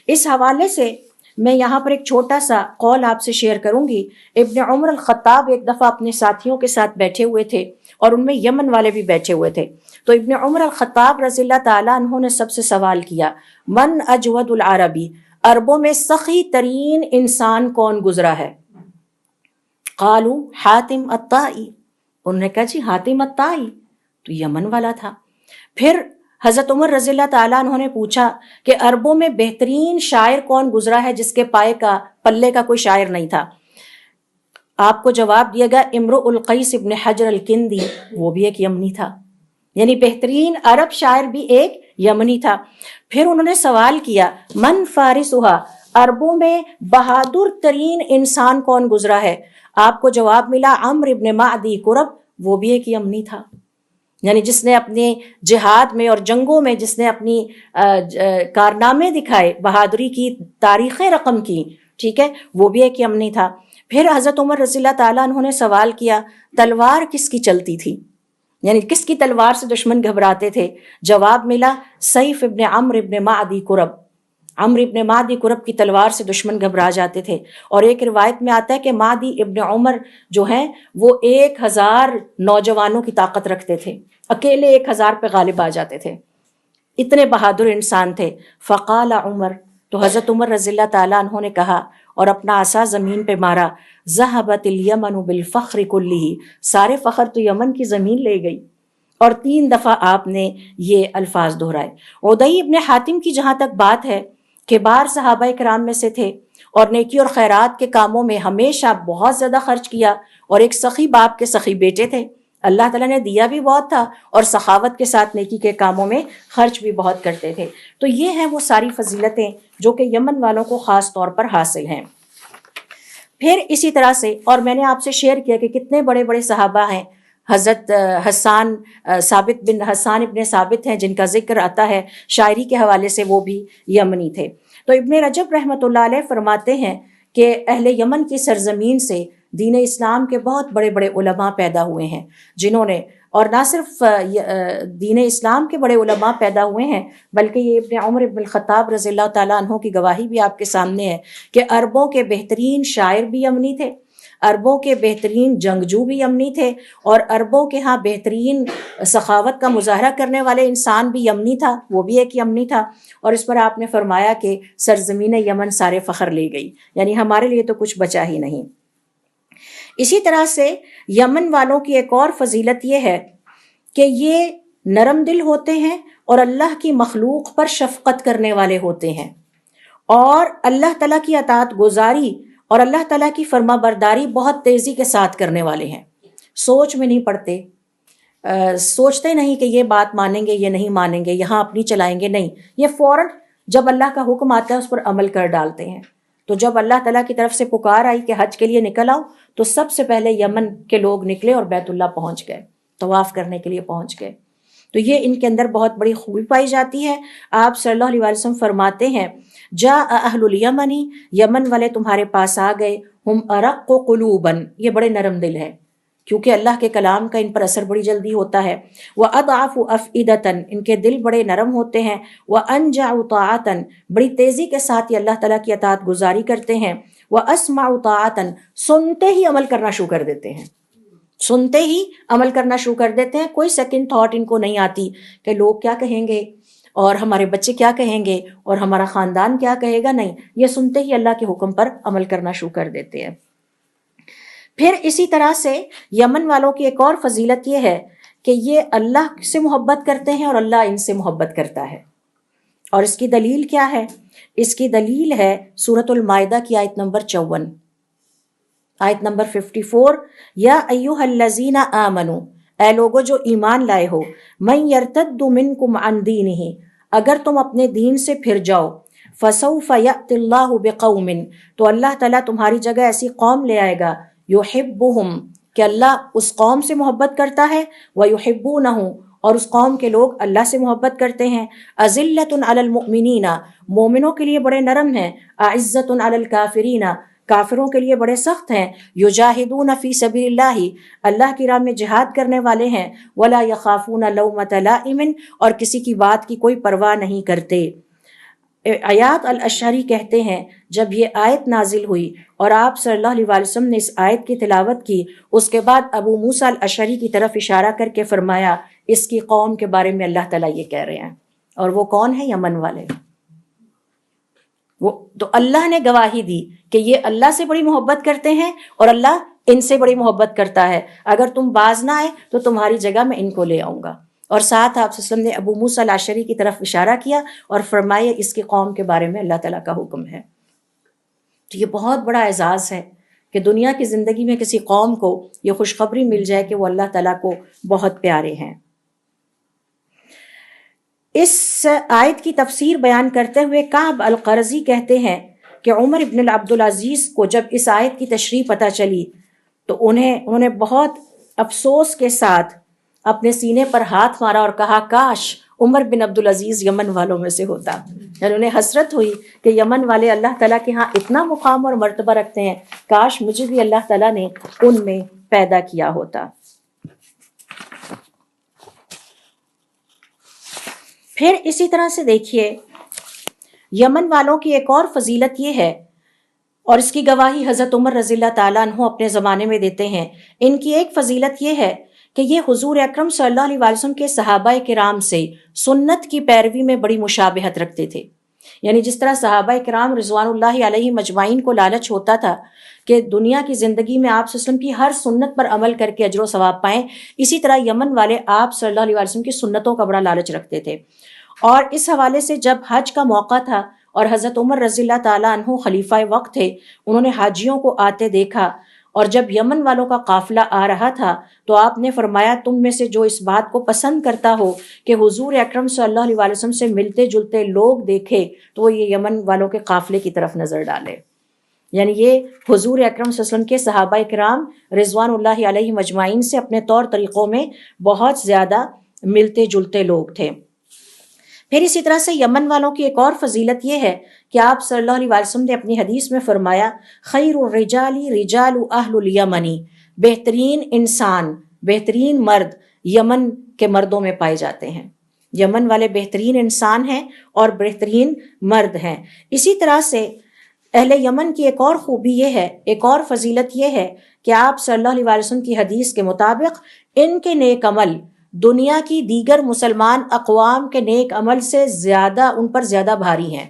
اس حوالے سے میں یہاں پر ایک چھوٹا سا قول آپ سے شیئر کروں گی۔ ابن عمر الخطاب ایک دفعہ اپنے ساتھیوں کے ساتھ بیٹھے ہوئے تھے، اور ان میں یمن والے بھی بیٹھے ہوئے تھے۔ تو ابن عمر الخطاب رضی اللہ تعالیٰ عنہ نے سب سے سوال کیا، من اجود العربی، عربوں میں سخی ترین انسان کون گزرا ہے؟ قالوا حاتم الطائی، انہوں نے کہا جی حاتم الطائی تو یمن والا تھا۔ پھر حضرت عمر رضی اللہ تعالیٰ عنہ نے پوچھا کہ عربوں میں بہترین شاعر کون گزرا ہے جس کے پائے کا پلے کا کوئی شاعر نہیں تھا؟ آپ کو جواب دیا گیا امرؤ القیس ابن حجر الکندی، وہ بھی ایک یمنی تھا، یعنی بہترین عرب شاعر بھی ایک یمنی تھا۔ پھر انہوں نے سوال کیا من فارسہا، عربوں میں بہادر ترین انسان کون گزرا ہے؟ آپ کو جواب ملا عمرو ابن معدی کرب، وہ بھی ایک یمنی تھا، یعنی جس نے اپنے جہاد میں اور جنگوں میں جس نے اپنی کارنامے دکھائے، بہادری کی تاریخیں رقم کی، ٹھیک ہے، وہ بھی ایک یمنی تھا۔ پھر حضرت عمر رضی اللہ تعالیٰ عنہ نے سوال کیا تلوار کس کی چلتی تھی، یعنی کس کی تلوار سے دشمن گھبراتے تھے؟ جواب ملا سیف ابن عمرو ابن معدی کرب، عمرو ابن معدی کرب کی تلوار سے دشمن گھبرا جاتے تھے۔ اور ایک روایت میں آتا ہے کہ معدی ابن عمر جو ہیں وہ 1000 نوجوانوں کی طاقت رکھتے تھے، اکیلے 1000 پہ غالب آ جاتے تھے، اتنے بہادر انسان تھے۔ فقال عمر، تو حضرت عمر رضی اللہ تعالیٰ عنہ نے کہا اور اپنا عصا زمین پہ مارا ذہبت الیمن بالفخر کلہ، سارے فخر تو یمن کی زمین لے گئی۔ اور 3 دفعہ آپ نے یہ الفاظ دہرائے۔ عدی ابن حاتم کی جہاں تک بات ہے، کبار صحابہ کرام میں سے تھے اور نیکی اور خیرات کے کاموں میں ہمیشہ بہت زیادہ خرچ کیا، اور ایک سخی باپ کے سخی بیٹے تھے، اللہ تعالیٰ نے دیا بھی بہت تھا اور سخاوت کے ساتھ نیکی کے کاموں میں خرچ بھی بہت کرتے تھے۔ تو یہ ہیں وہ ساری فضیلتیں جو کہ یمن والوں کو خاص طور پر حاصل ہیں۔ پھر اسی طرح سے، اور میں نے آپ سے شیئر کیا کہ کتنے بڑے بڑے صحابہ ہیں، حضرت حسان ثابت بن حسان ابن ثابت ہیں جن کا ذکر آتا ہے شاعری کے حوالے سے، وہ بھی یمنی تھے۔ تو ابن رجب رحمۃ اللہ علیہ فرماتے ہیں کہ اہل یمن کی سرزمین سے دین اسلام کے بہت بڑے بڑے علماء پیدا ہوئے ہیں، جنہوں نے، اور نہ صرف دین اسلام کے بڑے علماء پیدا ہوئے ہیں بلکہ یہ ابن عمر ابن الخطاب رضی اللہ تعالیٰ عنہ کی گواہی بھی آپ کے سامنے ہے کہ عربوں کے بہترین شاعر بھی یمنی تھے، عربوں کے بہترین جنگجو بھی یمنی تھے، اور عربوں کے ہاں بہترین سخاوت کا مظاہرہ کرنے والے انسان بھی یمنی تھا، وہ بھی ایک یمنی تھا۔ اور اس پر آپ نے فرمایا کہ سرزمین یمن سارے فخر لے گئی، یعنی ہمارے لیے تو کچھ بچا ہی نہیں۔ اسی طرح سے یمن والوں کی ایک اور فضیلت یہ ہے کہ یہ نرم دل ہوتے ہیں اور اللہ کی مخلوق پر شفقت کرنے والے ہوتے ہیں، اور اللہ تعالیٰ کی اطاعت گزاری اور اللہ تعالیٰ کی فرما برداری بہت تیزی کے ساتھ کرنے والے ہیں۔ سوچ میں نہیں پڑتے، سوچتے نہیں کہ یہ بات مانیں گے یہ نہیں مانیں گے، یہاں اپنی چلائیں گے، نہیں، یہ فوراً جب اللہ کا حکم آتا ہے اس پر عمل کر ڈالتے ہیں۔ تو جب اللہ تعالیٰ کی طرف سے پکار آئی کہ حج کے لیے نکل آؤ، تو سب سے پہلے یمن کے لوگ نکلے اور بیت اللہ پہنچ گئے، طواف کرنے کے لیے پہنچ گئے۔ تو یہ ان کے اندر بہت بڑی خوبی پائی جاتی ہے۔ آپ صلی اللہ علیہ وسلم فرماتے ہیں جاء اہل الیمن، یمن والے تمہارے پاس آ گئے، ہم ارق قلوبا، یہ بڑے نرم دل ہے کیونکہ اللہ کے کلام کا ان پر اثر بڑی جلدی ہوتا ہے، وَأَضْعَفُ أَفْئِدَةً، ان کے دل بڑے نرم ہوتے ہیں، وَأَنْجَعُ طَاعَةً، بڑی تیزی کے ساتھ یہ اللہ تعالیٰ کی اطاعت گزاری کرتے ہیں، وَأَسْمَعُ طَاعَةً، سنتے ہی عمل کرنا شروع کر دیتے ہیں، سنتے ہی عمل کرنا شروع کر دیتے ہیں، کوئی سیکنڈ تھاٹ ان کو نہیں آتی کہ لوگ کیا کہیں گے اور ہمارے بچے کیا کہیں گے اور ہمارا خاندان کیا کہے گا، نہیں، یہ سنتے ہی اللہ کے حکم پر عمل کرنا شروع کر دیتے ہیں۔ پھر اسی طرح سے یمن والوں کی ایک اور فضیلت یہ ہے کہ یہ اللہ سے محبت کرتے ہیں اور اللہ ان سے محبت کرتا ہے، اور اس کی دلیل کیا ہے؟ اس کی دلیل ہے سورۃ المائدہ کی آیت نمبر 54، آیت نمبر 54، یا ایھا الذین آمنوا، اے لوگو جو ایمان لائے ہو، من یرتد منکم عن دینہ، اگر تم اپنے دین سے پھر جاؤ، فسوف یأتی اللہ بقوم، تو اللہ تعالیٰ تمہاری جگہ ایسی قوم لے آئے گا، یحبہم، کہ اللہ اس قوم سے محبت کرتا ہے، ویحبونہ، اور اس قوم کے لوگ اللہ سے محبت کرتے ہیں، اذلۃ علی المؤمنین، مومنوں کے لیے بڑے نرم ہیں، اعزۃ علی الکافرین، کافروں کے لیے بڑے سخت ہیں، یجاہدون فی سبیل اللہ، اللہ کی راہ میں جہاد کرنے والے ہیں، ولا یخافون لومۃ لائم، اور کسی کی بات کی کوئی پرواہ نہیں کرتے۔ عیاض الاشعری کہتے ہیں جب یہ آیت نازل ہوئی اور آپ صلی اللہ علیہ وسلم نے اس آیت کی تلاوت کی، اس کے بعد ابو موسیٰ الاشعری کی طرف اشارہ کر کے فرمایا اس کی قوم کے بارے میں اللہ تعالیٰ یہ کہہ رہے ہیں، اور وہ کون ہے؟ یمن والے، وہ تو اللہ نے گواہی دی کہ یہ اللہ سے بڑی محبت کرتے ہیں اور اللہ ان سے بڑی محبت کرتا ہے، اگر تم باز نہ آئے تو تمہاری جگہ میں ان کو لے آؤں گا۔ اور ساتھ آپ صلی اللہ علیہ وسلم نے ابو موسیٰ الاشعری کی طرف اشارہ کیا اور فرمایا اس کی قوم کے بارے میں اللہ تعالیٰ کا حکم ہے۔ تو یہ بہت بڑا اعزاز ہے کہ دنیا کی زندگی میں کسی قوم کو یہ خوشخبری مل جائے کہ وہ اللہ تعالیٰ کو بہت پیارے ہیں۔ اس آیت کی تفسیر بیان کرتے ہوئے کعب القرظی کہتے ہیں کہ عمر ابن عبدالعزیز کو جب اس آیت کی تشریح پتہ چلی تو انہوں نے بہت افسوس کے ساتھ اپنے سینے پر ہاتھ مارا اور کہا کاش عمر بن عبدالعزیز یمن والوں میں سے ہوتا۔ یعنی انہیں حسرت ہوئی کہ یمن والے اللہ تعالیٰ کے ہاں اتنا مقام اور مرتبہ رکھتے ہیں، کاش مجھے بھی اللہ تعالیٰ نے ان میں پیدا کیا ہوتا۔ پھر اسی طرح سے دیکھیے یمن والوں کی ایک اور فضیلت یہ ہے، اور اس کی گواہی حضرت عمر رضی اللہ تعالیٰ عنہ اپنے زمانے میں دیتے ہیں۔ ان کی ایک فضیلت یہ ہے کہ یہ حضور اکرم صلی اللہ علیہ وسلم کے صحابہ کرام سے سنت کی پیروی میں بڑی مشابہت رکھتے تھے۔ یعنی جس طرح صحابہ کرام رضوان اللہ علیہ مجمعین کو لالچ ہوتا تھا کہ دنیا کی زندگی میں آپ صلی اللہ علیہ وسلم کی ہر سنت پر عمل کر کے اجر و ثواب پائیں، اسی طرح یمن والے آپ صلی اللہ علیہ وسلم کی سنتوں کا بڑا لالچ رکھتے تھے۔ اور اس حوالے سے جب حج کا موقع تھا اور حضرت عمر رضی اللہ تعالیٰ عنہ خلیفہ وقت تھے، انہوں نے حاجیوں کو آتے دیکھا، اور جب یمن والوں کا قافلہ آ رہا تھا تو آپ نے فرمایا تم میں سے جو اس بات کو پسند کرتا ہو کہ حضور اکرم صلی اللہ علیہ وسلم سے ملتے جلتے لوگ دیکھے تو وہ یہ یمن والوں کے قافلے کی طرف نظر ڈالے۔ یعنی یہ حضور اکرم صلی اللہ علیہ وسلم کے صحابہ کرام رضوان اللہ علیہ مجمعین سے اپنے طور طریقوں میں بہت زیادہ ملتے جلتے لوگ تھے۔ پھر اسی طرح سے یمن والوں کی ایک اور فضیلت یہ ہے کہ آپ صلی اللہ علیہ وسلم نے اپنی حدیث میں فرمایا خیر الرجال رجال اہل الیمنی، بہترین انسان، بہترین مرد یمن کے مردوں میں پائے جاتے ہیں۔ یمن والے بہترین انسان ہیں اور بہترین مرد ہیں۔ اسی طرح سے اہل یمن کی ایک اور خوبی یہ ہے، ایک اور فضیلت یہ ہے کہ آپ صلی اللہ علیہ وسلم کی حدیث کے مطابق ان کے نیک عمل دنیا کی دیگر مسلمان اقوام کے نیک عمل سے زیادہ، ان پر زیادہ بھاری ہیں۔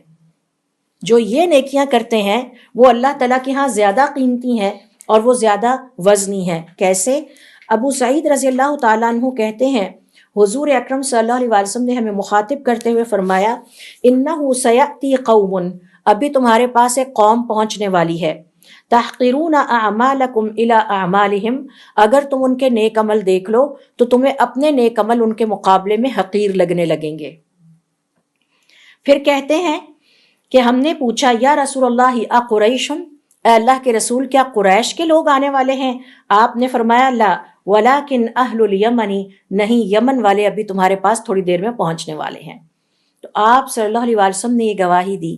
جو یہ نیکیاں کرتے ہیں وہ اللہ تعالیٰ کے ہاں زیادہ قیمتی ہیں اور وہ زیادہ وزنی ہیں۔ کیسے؟ ابو سعید رضی اللہ تعالیٰ عنہ کہتے ہیں حضور اکرم صلی اللہ علیہ وسلم نے ہمیں مخاطب کرتے ہوئے فرمایا انہ سیأتی قوم، ابھی تمہارے پاس ایک قوم پہنچنے والی ہے، تحقرون اعمالکم الی اعمالہم، اگر تم ان کے نیک عمل دیکھ لو تو تمہیں اپنے نیک عمل ان کے مقابلے میں حقیر لگنے لگیں گے۔ پھر کہتے ہیں کہ ہم نے پوچھا یا رسول اللہ اقریش، اے اللہ کے رسول کیا قریش کے لوگ آنے والے ہیں؟ آپ نے فرمایا لا ولکن اہل الیمن، نہیں یمن والے ابھی تمہارے پاس تھوڑی دیر میں پہنچنے والے ہیں۔ تو آپ صلی اللہ علیہ وسلم نے یہ گواہی دی۔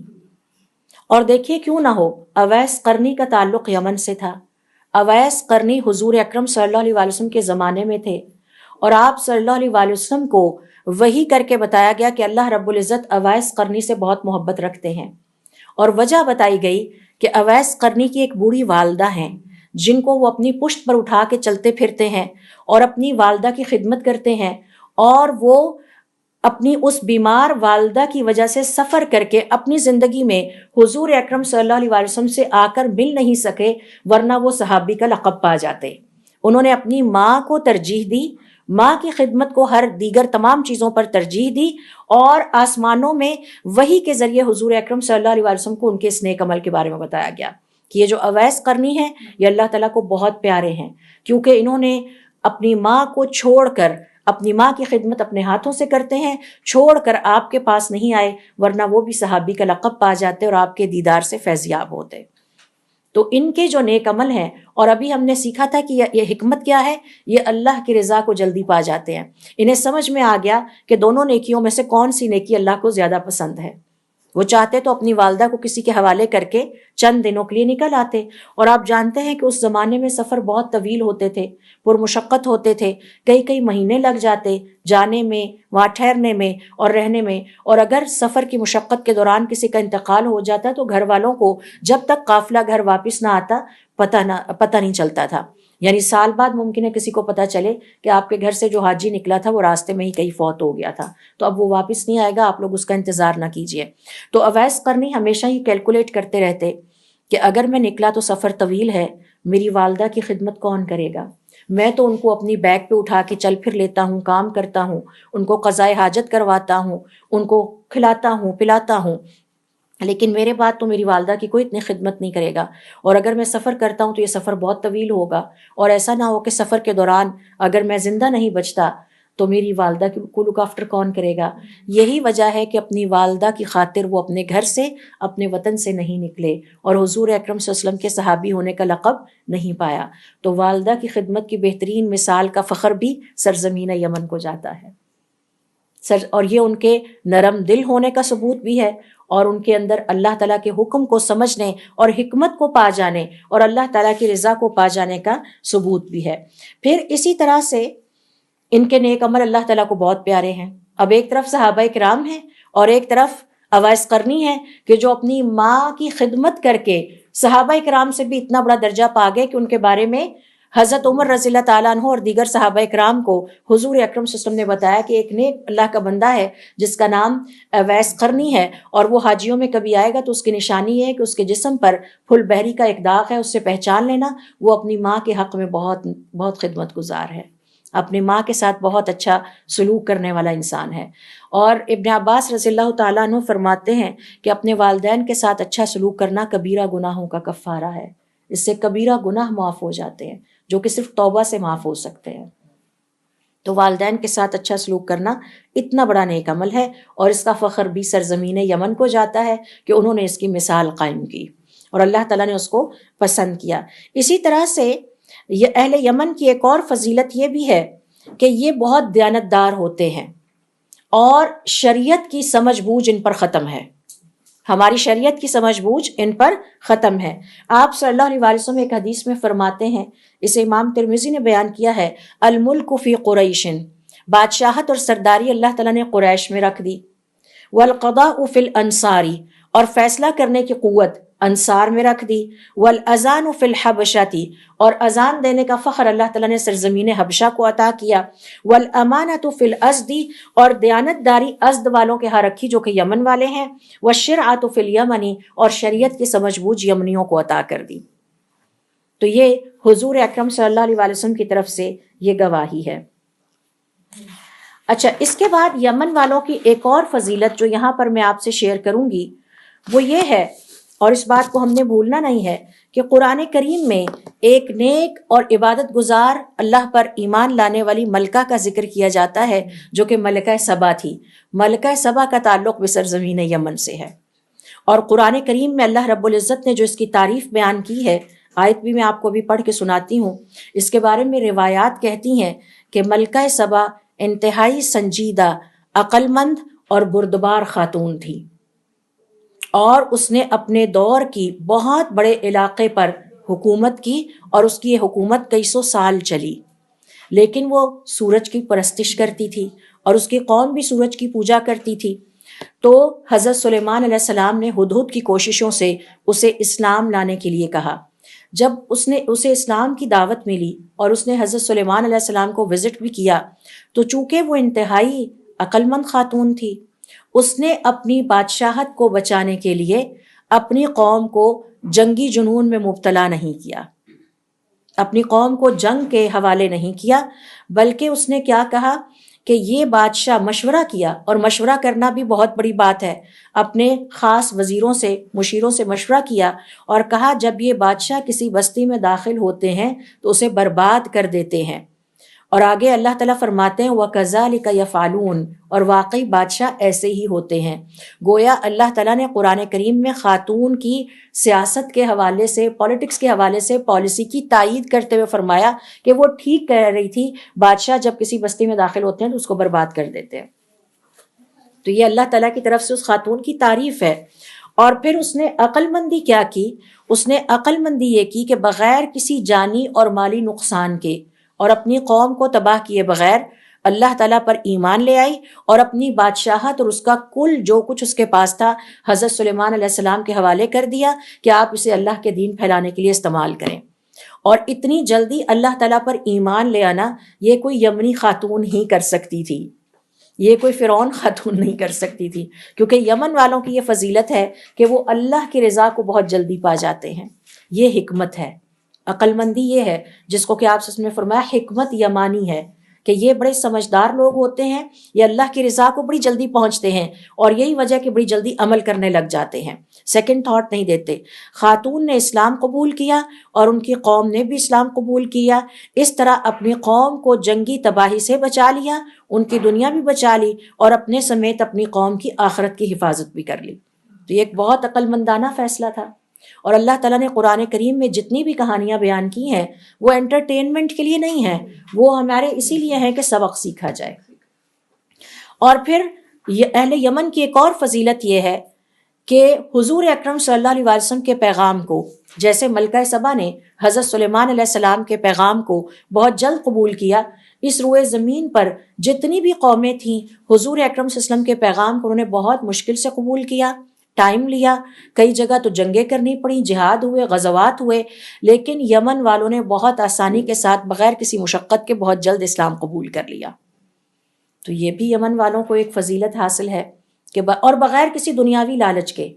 اور دیکھیے کیوں نہ ہو، اویس قرنی کا تعلق یمن سے تھا۔ اویس قرنی حضور اکرم صلی اللہ علیہ وسلم کے زمانے میں تھے، اور آپ صلی اللہ علیہ وسلم کو وحی کر کے بتایا گیا کہ اللہ رب العزت اویس قرنی سے بہت محبت رکھتے ہیں، اور وجہ بتائی گئی کہ اویس قرنی کی ایک بوڑھی والدہ ہیں جن کو وہ اپنی پشت پر اٹھا کے چلتے پھرتے ہیں اور اپنی والدہ کی خدمت کرتے ہیں، اور وہ اپنی اس بیمار والدہ کی وجہ سے سفر کر کے اپنی زندگی میں حضور اکرم صلی اللہ علیہ وسلم سے آ کر مل نہیں سکے، ورنہ وہ صحابی کا لقب پا جاتے۔ انہوں نے اپنی ماں کو ترجیح دی، ماں کی خدمت کو ہر دیگر تمام چیزوں پر ترجیح دی، اور آسمانوں میں وحی کے ذریعے حضور اکرم صلی اللہ علیہ وسلم کو ان کے اس نیک عمل کے بارے میں بتایا گیا کہ یہ جو اویس قرنی ہیں یہ اللہ تعالیٰ کو بہت پیارے ہیں، کیونکہ انہوں نے اپنی ماں کو چھوڑ کر، اپنی ماں کی خدمت اپنے ہاتھوں سے کرتے ہیں، چھوڑ کر آپ کے پاس نہیں آئے، ورنہ وہ بھی صحابی کا لقب پا جاتے اور آپ کے دیدار سے فیضیاب ہوتے۔ تو ان کے جو نیک عمل ہیں، اور ابھی ہم نے سیکھا تھا کہ یہ حکمت کیا ہے، یہ اللہ کی رضا کو جلدی پا جاتے ہیں۔ انہیں سمجھ میں آ گیا کہ دونوں نیکیوں میں سے کون سی نیکی اللہ کو زیادہ پسند ہے۔ وہ چاہتے تو اپنی والدہ کو کسی کے حوالے کر کے چند دنوں کے لیے نکل آتے، اور آپ جانتے ہیں کہ اس زمانے میں سفر بہت طویل ہوتے تھے، پرمشقت ہوتے تھے، کئی مہینے لگ جاتے جانے میں، وہاں ٹھہرنے میں اور رہنے میں، اور اگر سفر کی مشقت کے دوران کسی کا انتقال ہو جاتا تو گھر والوں کو جب تک قافلہ گھر واپس نہ آتا پتہ نہیں چلتا تھا. یعنی سال بعد ممکن ہے کسی کو پتہ چلے کہ آپ کے گھر سے جو حاجی نکلا تھا وہ راستے میں ہی کہیں فوت ہو گیا تھا، تو اب وہ واپس نہیں آئے گا، آپ لوگ اس کا انتظار نہ کیجیے. تو اویس قرنی ہمیشہ ہی کیلکولیٹ کرتے رہتے کہ اگر میں نکلا تو سفر طویل ہے، میری والدہ کی خدمت کون کرے گا؟ میں تو ان کو اپنی بیگ پہ اٹھا کے چل پھر لیتا ہوں، کام کرتا ہوں، ان کو قضائے حاجت کرواتا ہوں، ان کو کھلاتا ہوں پلاتا ہوں، لیکن میرے بعد تو میری والدہ کی کوئی اتنی خدمت نہیں کرے گا. اور اگر میں سفر کرتا ہوں تو یہ سفر بہت طویل ہوگا، اور ایسا نہ ہو کہ سفر کے دوران اگر میں زندہ نہیں بچتا تو میری والدہ کو لک آفٹر کون کرے گا؟ یہی وجہ ہے کہ اپنی والدہ کی خاطر وہ اپنے گھر سے، اپنے وطن سے نہیں نکلے، اور حضور اکرم صلی اللہ علیہ وسلم کے صحابی ہونے کا لقب نہیں پایا. تو والدہ کی خدمت کی بہترین مثال کا فخر بھی سرزمین یمن کو جاتا ہے. اور یہ ان کے نرم دل ہونے کا ثبوت بھی ہے، اور ان کے اندر اللہ تعالیٰ کے حکم کو سمجھنے اور حکمت کو پا جانے اور اللہ تعالیٰ کی رضا کو پا جانے کا ثبوت بھی ہے. پھر اسی طرح سے ان کے نیک عمل اللہ تعالیٰ کو بہت پیارے ہیں. اب ایک طرف صحابہ کرام ہیں اور ایک طرف اویس قرنی ہے کہ جو اپنی ماں کی خدمت کر کے صحابہ کرام سے بھی اتنا بڑا درجہ پا گئے کہ ان کے بارے میں حضرت عمر رضی اللہ تعالیٰ عنہ اور دیگر صحابہ کرام کو حضور اکرم صلی اللہ علیہ وسلم نے بتایا کہ ایک نیک اللہ کا بندہ ہے جس کا نام اویس قرنی ہے، اور وہ حاجیوں میں کبھی آئے گا تو اس کی نشانی یہ ہے کہ اس کے جسم پر پھل بحری کا ایک داغ ہے، اس سے پہچان لینا وہ اپنی ماں کے حق میں بہت بہت خدمت گزار ہے، اپنی ماں کے ساتھ بہت اچھا سلوک کرنے والا انسان ہے. اور ابن عباس رضی اللہ تعالیٰ عنہ فرماتے ہیں کہ اپنے والدین کے ساتھ اچھا سلوک کرنا کبیرہ گناہوں کا کفارہ ہے، اس سے کبیرہ گناہ معاف ہو جاتے ہیں جو کہ صرف توبہ سے معاف ہو سکتے ہیں. تو والدین کے ساتھ اچھا سلوک کرنا اتنا بڑا نیک عمل ہے، اور اس کا فخر بھی سرزمین یمن کو جاتا ہے کہ انہوں نے اس کی مثال قائم کی اور اللہ تعالیٰ نے اس کو پسند کیا. اسی طرح سے یہ اہل یمن کی ایک اور فضیلت یہ بھی ہے کہ یہ بہت دیانتدار ہوتے ہیں اور شریعت کی سمجھ بوجھ ان پر ختم ہے. ہماری شریعت کی سمجھ بوجھ ان پر ختم ہے. آپ صلی اللہ علیہ وسلم ایک حدیث میں فرماتے ہیں، اسے امام ترمذی نے بیان کیا ہے، الملک فی قریش، بادشاہت اور سرداری اللہ تعالیٰ نے قریش میں رکھ دی، والقضاء فی الانصاری، اور فیصلہ کرنے کی قوت انصار میں رکھ دی، والاذان فی الحبشتی، اور اذان دینے کا فخر اللہ تعالیٰ نے سرزمین حبشہ کو عطا کیا، والامانۃ فی الازدی، اور دیانتداری ازد والوں کے ہاں رکھی جو کہ یمن والے ہیں، والشرعۃ فی الیمنی، اور شریعت کی سمجھ بوجھ یمنیوں کو عطا کر دی. تو یہ حضور اکرم صلی اللہ علیہ وسلم کی طرف سے یہ گواہی ہے. اچھا، اس کے بعد یمن والوں کی ایک اور فضیلت جو یہاں پر میں آپ سے شیئر کروں گی وہ یہ ہے، اور اس بات کو ہم نے بھولنا نہیں ہے، کہ قرآن کریم میں ایک نیک اور عبادت گزار اللہ پر ایمان لانے والی ملکہ کا ذکر کیا جاتا ہے جو کہ ملکہ سبا تھی. ملکہ سبا کا تعلق بھی سرزمین یمن سے ہے، اور قرآن کریم میں اللہ رب العزت نے جو اس کی تعریف بیان کی ہے، آیت بھی میں آپ کو بھی پڑھ کے سناتی ہوں. اس کے بارے میں روایات کہتی ہیں کہ ملکہ سبا انتہائی سنجیدہ، عقل مند اور بردبار خاتون تھی، اور اس نے اپنے دور کی بہت بڑے علاقے پر حکومت کی، اور اس کی یہ حکومت کئی سو سال چلی. لیکن وہ سورج کی پرستش کرتی تھی اور اس کی قوم بھی سورج کی پوجا کرتی تھی. تو حضرت سلیمان علیہ السلام نے ہدہد کی کوششوں سے اسے اسلام لانے کے لیے کہا. جب اسے اسلام کی دعوت ملی اور اس نے حضرت سلیمان علیہ السلام کو وزٹ بھی کیا، تو چونکہ وہ انتہائی عقل مند خاتون تھی، اس نے اپنی بادشاہت کو بچانے کے لیے اپنی قوم کو جنگی جنون میں مبتلا نہیں کیا، اپنی قوم کو جنگ کے حوالے نہیں کیا، بلکہ اس نے کیا کہا کہ یہ بادشاہ مشورہ کیا، اور مشورہ کرنا بھی بہت بڑی بات ہے. اپنے خاص وزیروں سے، مشیروں سے مشورہ کیا اور کہا جب یہ بادشاہ کسی بستی میں داخل ہوتے ہیں تو اسے برباد کر دیتے ہیں. اور آگے اللہ تعالیٰ فرماتے ہیں وَكَذَلِكَ يَفْعَلُونَ، اور واقعی بادشاہ ایسے ہی ہوتے ہیں. گویا اللہ تعالیٰ نے قرآن کریم میں خاتون کی سیاست کے حوالے سے، پولیٹکس کے حوالے سے پالیسی کی تائید کرتے ہوئے فرمایا کہ وہ ٹھیک کہہ رہی تھی، بادشاہ جب کسی بستی میں داخل ہوتے ہیں تو اس کو برباد کر دیتے ہیں. تو یہ اللہ تعالیٰ کی طرف سے اس خاتون کی تعریف ہے. اور پھر اس نے عقل مندی کیا کی؟ اس نے عقل مندی یہ کی کہ بغیر کسی جانی اور مالی نقصان کے اور اپنی قوم کو تباہ کیے بغیر اللہ تعالیٰ پر ایمان لے آئی اور اپنی بادشاہت اور اس کا کل جو کچھ اس کے پاس تھا حضرت سلیمان علیہ السلام کے حوالے کر دیا کہ آپ اسے اللہ کے دین پھیلانے کے لیے استعمال کریں۔ اور اتنی جلدی اللہ تعالیٰ پر ایمان لے آنا یہ کوئی یمنی خاتون ہی کر سکتی تھی، یہ کوئی فرعون خاتون نہیں کر سکتی تھی، کیونکہ یمن والوں کی یہ فضیلت ہے کہ وہ اللہ کی رضا کو بہت جلدی پا جاتے ہیں۔ یہ حکمت ہے، عقل مندی یہ ہے جس کو کہ آپ نے فرمایا حکمت یمانی ہے، کہ یہ بڑے سمجھدار لوگ ہوتے ہیں، یہ اللہ کی رضا کو بڑی جلدی پہنچتے ہیں، اور یہی وجہ کہ بڑی جلدی عمل کرنے لگ جاتے ہیں، سیکنڈ تھاٹ نہیں دیتے۔ خاتون نے اسلام قبول کیا اور ان کی قوم نے بھی اسلام قبول کیا، اس طرح اپنی قوم کو جنگی تباہی سے بچا لیا، ان کی دنیا بھی بچا لی اور اپنے سمیت اپنی قوم کی آخرت کی حفاظت بھی کر لی۔ تو یہ ایک بہت عقل مندانہ فیصلہ تھا۔ اور اللہ تعالیٰ نے قرآن کریم میں جتنی بھی کہانیاں بیان کی ہیں وہ انٹرٹینمنٹ کے لیے نہیں ہیں، وہ ہمارے اسی لیے ہیں کہ سبق سیکھا جائے۔ اور پھر اہل یمن کی ایک اور فضیلت یہ ہے کہ حضور اکرم صلی اللہ علیہ وسلم کے پیغام کو، جیسے ملکہ سبا نے حضرت سلیمان علیہ السلام کے پیغام کو بہت جلد قبول کیا، اس روئے زمین پر جتنی بھی قومیں تھیں حضور اکرم صلی اللہ علیہ وسلم کے پیغام کو انہوں نے بہت مشکل سے قبول کیا، ٹائم لیا، کئی جگہ تو جنگیں کرنی پڑیں، جہاد ہوئے، غزوات ہوئے، لیکن یمن والوں نے بہت آسانی کے ساتھ بغیر کسی مشقت کے بہت جلد اسلام قبول کر لیا۔ تو یہ بھی یمن والوں کو ایک فضیلت حاصل ہے کہ اور بغیر کسی دنیاوی لالچ کے،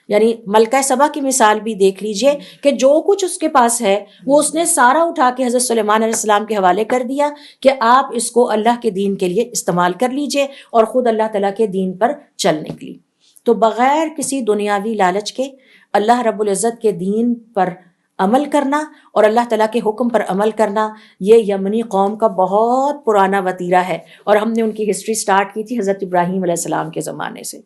یعنی ملکہ سبا کی مثال بھی دیکھ لیجئے کہ جو کچھ اس کے پاس ہے وہ اس نے سارا اٹھا کے حضرت سلیمان علیہ السلام کے حوالے کر دیا کہ آپ اس کو اللہ کے دین کے لیے استعمال کر لیجئے، اور خود اللہ تعالیٰ کے دین پر چل نکلی۔ تو بغیر کسی دنیاوی لالچ کے اللہ رب العزت کے دین پر عمل کرنا اور اللہ تعالیٰ کے حکم پر عمل کرنا، یہ یمنی قوم کا بہت پرانا وتیرہ ہے، اور ہم نے ان کی ہسٹری سٹارٹ کی تھی حضرت ابراہیم علیہ السلام کے زمانے سے،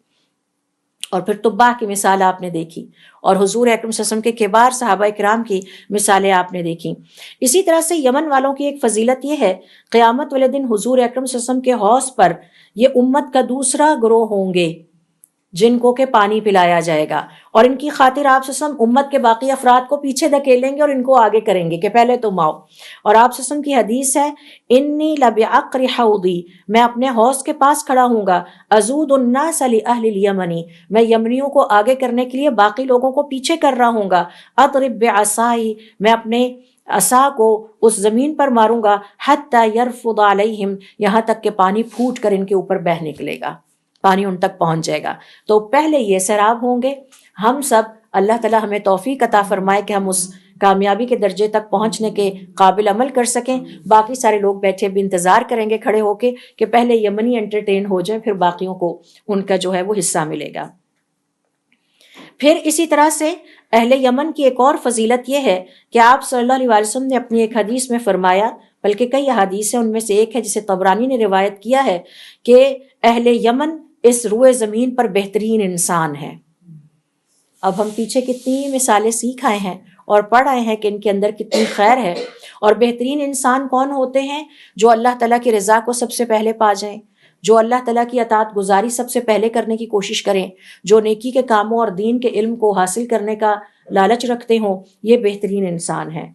اور پھر طباء کی مثال آپ نے دیکھی، اور حضور اکرم صلی اللہ علیہ وسلم کے کبار صحابہ کرام کی مثالیں آپ نے دیکھی۔ اسی طرح سے یمن والوں کی ایک فضیلت یہ ہے، قیامت والے دن حضور اکرم صلی اللہ علیہ وسلم کے حوض پر یہ امت کا دوسرا گروہ ہوں گے جن کو کہ پانی پلایا جائے گا، اور ان کی خاطر آپ صلی اللہ علیہ وسلم امت کے باقی افراد کو پیچھے دھکیلیں گے اور ان کو آگے کریں گے کہ پہلے تم آؤ۔ اور آپ صلی اللہ علیہ وسلم کی حدیث ہے، انی لبعقر حوضی، میں اپنے حوض کے پاس کھڑا ہوں گا، ازود الناس لاہل الیمن، میں یمنیوں کو آگے کرنے کے لیے باقی لوگوں کو پیچھے کر رہا ہوں گا، اضرب بعصائی، میں اپنے عصا کو اس زمین پر ماروں گا، حتی یرفض علیہم، یہاں تک کہ پانی پھوٹ کر ان کے اوپر بہہ نکلے گا، پانی ان تک پہنچ جائے گا۔ تو پہلے یہ سیراب ہوں گے، ہم سب اللہ تعالیٰ ہمیں توفیق عطا فرمائے کہ ہم اس کامیابی کے درجے تک پہنچنے کے قابل عمل کر سکیں۔ باقی سارے لوگ بیٹھے بھی انتظار کریں گے کھڑے ہو کے کہ پہلے یمنی انٹرٹین ہو جائیں، پھر باقیوں کو ان کا جو ہے وہ حصہ ملے گا۔ پھر اسی طرح سے اہل یمن کی ایک اور فضیلت یہ ہے کہ آپ صلی اللہ علیہ وسلم نے اپنی ایک حدیث میں فرمایا، بلکہ کئی احادیث ہیں، ان میں سے ایک ہے جسے طبرانی نے روایت کیا ہے کہ اہل یمن اس روئے زمین پر بہترین انسان ہے۔ اب ہم پیچھے کتنی مثالیں سیکھ آئے ہیں اور پڑھ آئے ہیں کہ ان کے اندر کتنی خیر ہے۔ اور بہترین انسان کون ہوتے ہیں؟ جو اللہ تعالیٰ کی رضا کو سب سے پہلے پا جائیں، جو اللہ تعالیٰ کی اطاعت گزاری سب سے پہلے کرنے کی کوشش کریں، جو نیکی کے کاموں اور دین کے علم کو حاصل کرنے کا لالچ رکھتے ہوں، یہ بہترین انسان ہے۔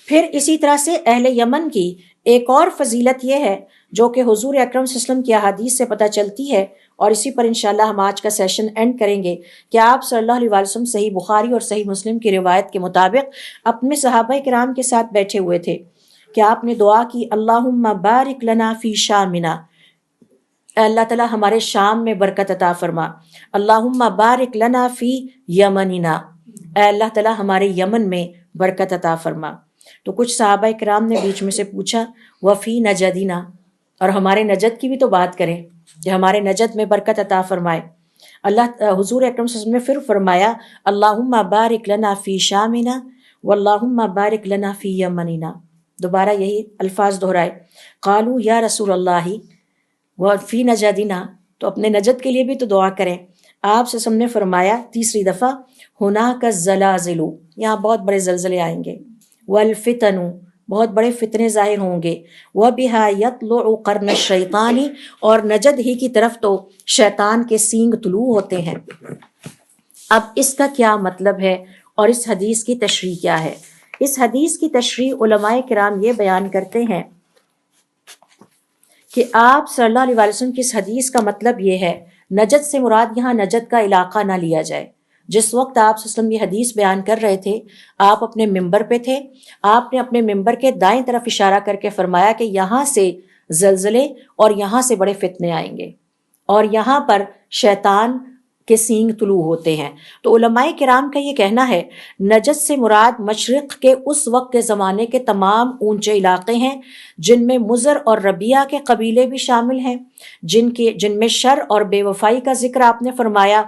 پھر اسی طرح سے اہل یمن کی ایک اور فضیلت یہ ہے جو کہ حضور اکرم صلی اللہ علیہ وسلم کی احادیث سے پتہ چلتی ہے، اور اسی پر انشاءاللہ ہم آج کا سیشن اینڈ کریں گے کہ آپ صلی اللہ علیہ وسلم صحیح بخاری اور صحیح مسلم کی روایت کے مطابق اپنے صحابہ کرام کے ساتھ بیٹھے ہوئے تھے کہ آپ نے دعا کی، اللہم بارک لنا فی شامنا، اے اللہ تعالیٰ ہمارے شام میں برکت عطا فرما، اللہم بارک لنا فی یمننا، اے اللہ تعالیٰ ہمارے یمن میں برکت عطا فرما۔ تو کچھ صحابہ کرام نے بیچ میں سے پوچھا، وفی نجدنا، اور ہمارے نجد کی بھی تو بات کریں کہ ہمارے نجد میں برکت عطا فرمائے۔ حضور اکرم صلی اللہ علیہ وسلم نے پھر فرمایا، اللہم بارک لنا فی شامنا واللہم بارک لنا فی یمننا، دوبارہ یہی الفاظ دہرائے۔ قالوا یا رسول اللہ وفی نجدنا، تو اپنے نجد کے لیے بھی تو دعا کریں۔ آپ سے نے فرمایا تیسری دفعہ، ہناک الزلازل، یہاں بہت بڑے زلزلے آئیں گے، والفتن، بہت بڑے فتنے ظاہر ہوں گے، وَبِهَا يَطْلُعُ قَرْنَ الشَّيْطَانِ، اور نجد ہی کی طرف تو شیطان کے سینگ طلوع ہوتے ہیں۔ اب اس کا کیا مطلب ہے اور اس حدیث کی تشریح کیا ہے؟ اس حدیث کی تشریح علماء کرام یہ بیان کرتے ہیں کہ آپ صلی اللہ علیہ وسلم کی اس حدیث کا مطلب یہ ہے، نجد سے مراد یہاں نجد کا علاقہ نہ لیا جائے۔ جس وقت آپ صلی اللہ علیہ وسلم یہ حدیث بیان کر رہے تھے، آپ اپنے ممبر پہ تھے، آپ نے اپنے ممبر کے دائیں طرف اشارہ کر کے فرمایا کہ یہاں سے زلزلے اور یہاں سے بڑے فتنے آئیں گے اور یہاں پر شیطان کے سینگ طلوع ہوتے ہیں۔ تو علماء کرام کا یہ کہنا ہے نجد سے مراد مشرق کے اس وقت کے زمانے کے تمام اونچے علاقے ہیں، جن میں مضر اور ربیہ کے قبیلے بھی شامل ہیں، جن میں شر اور بے وفائی کا ذکر آپ نے فرمایا،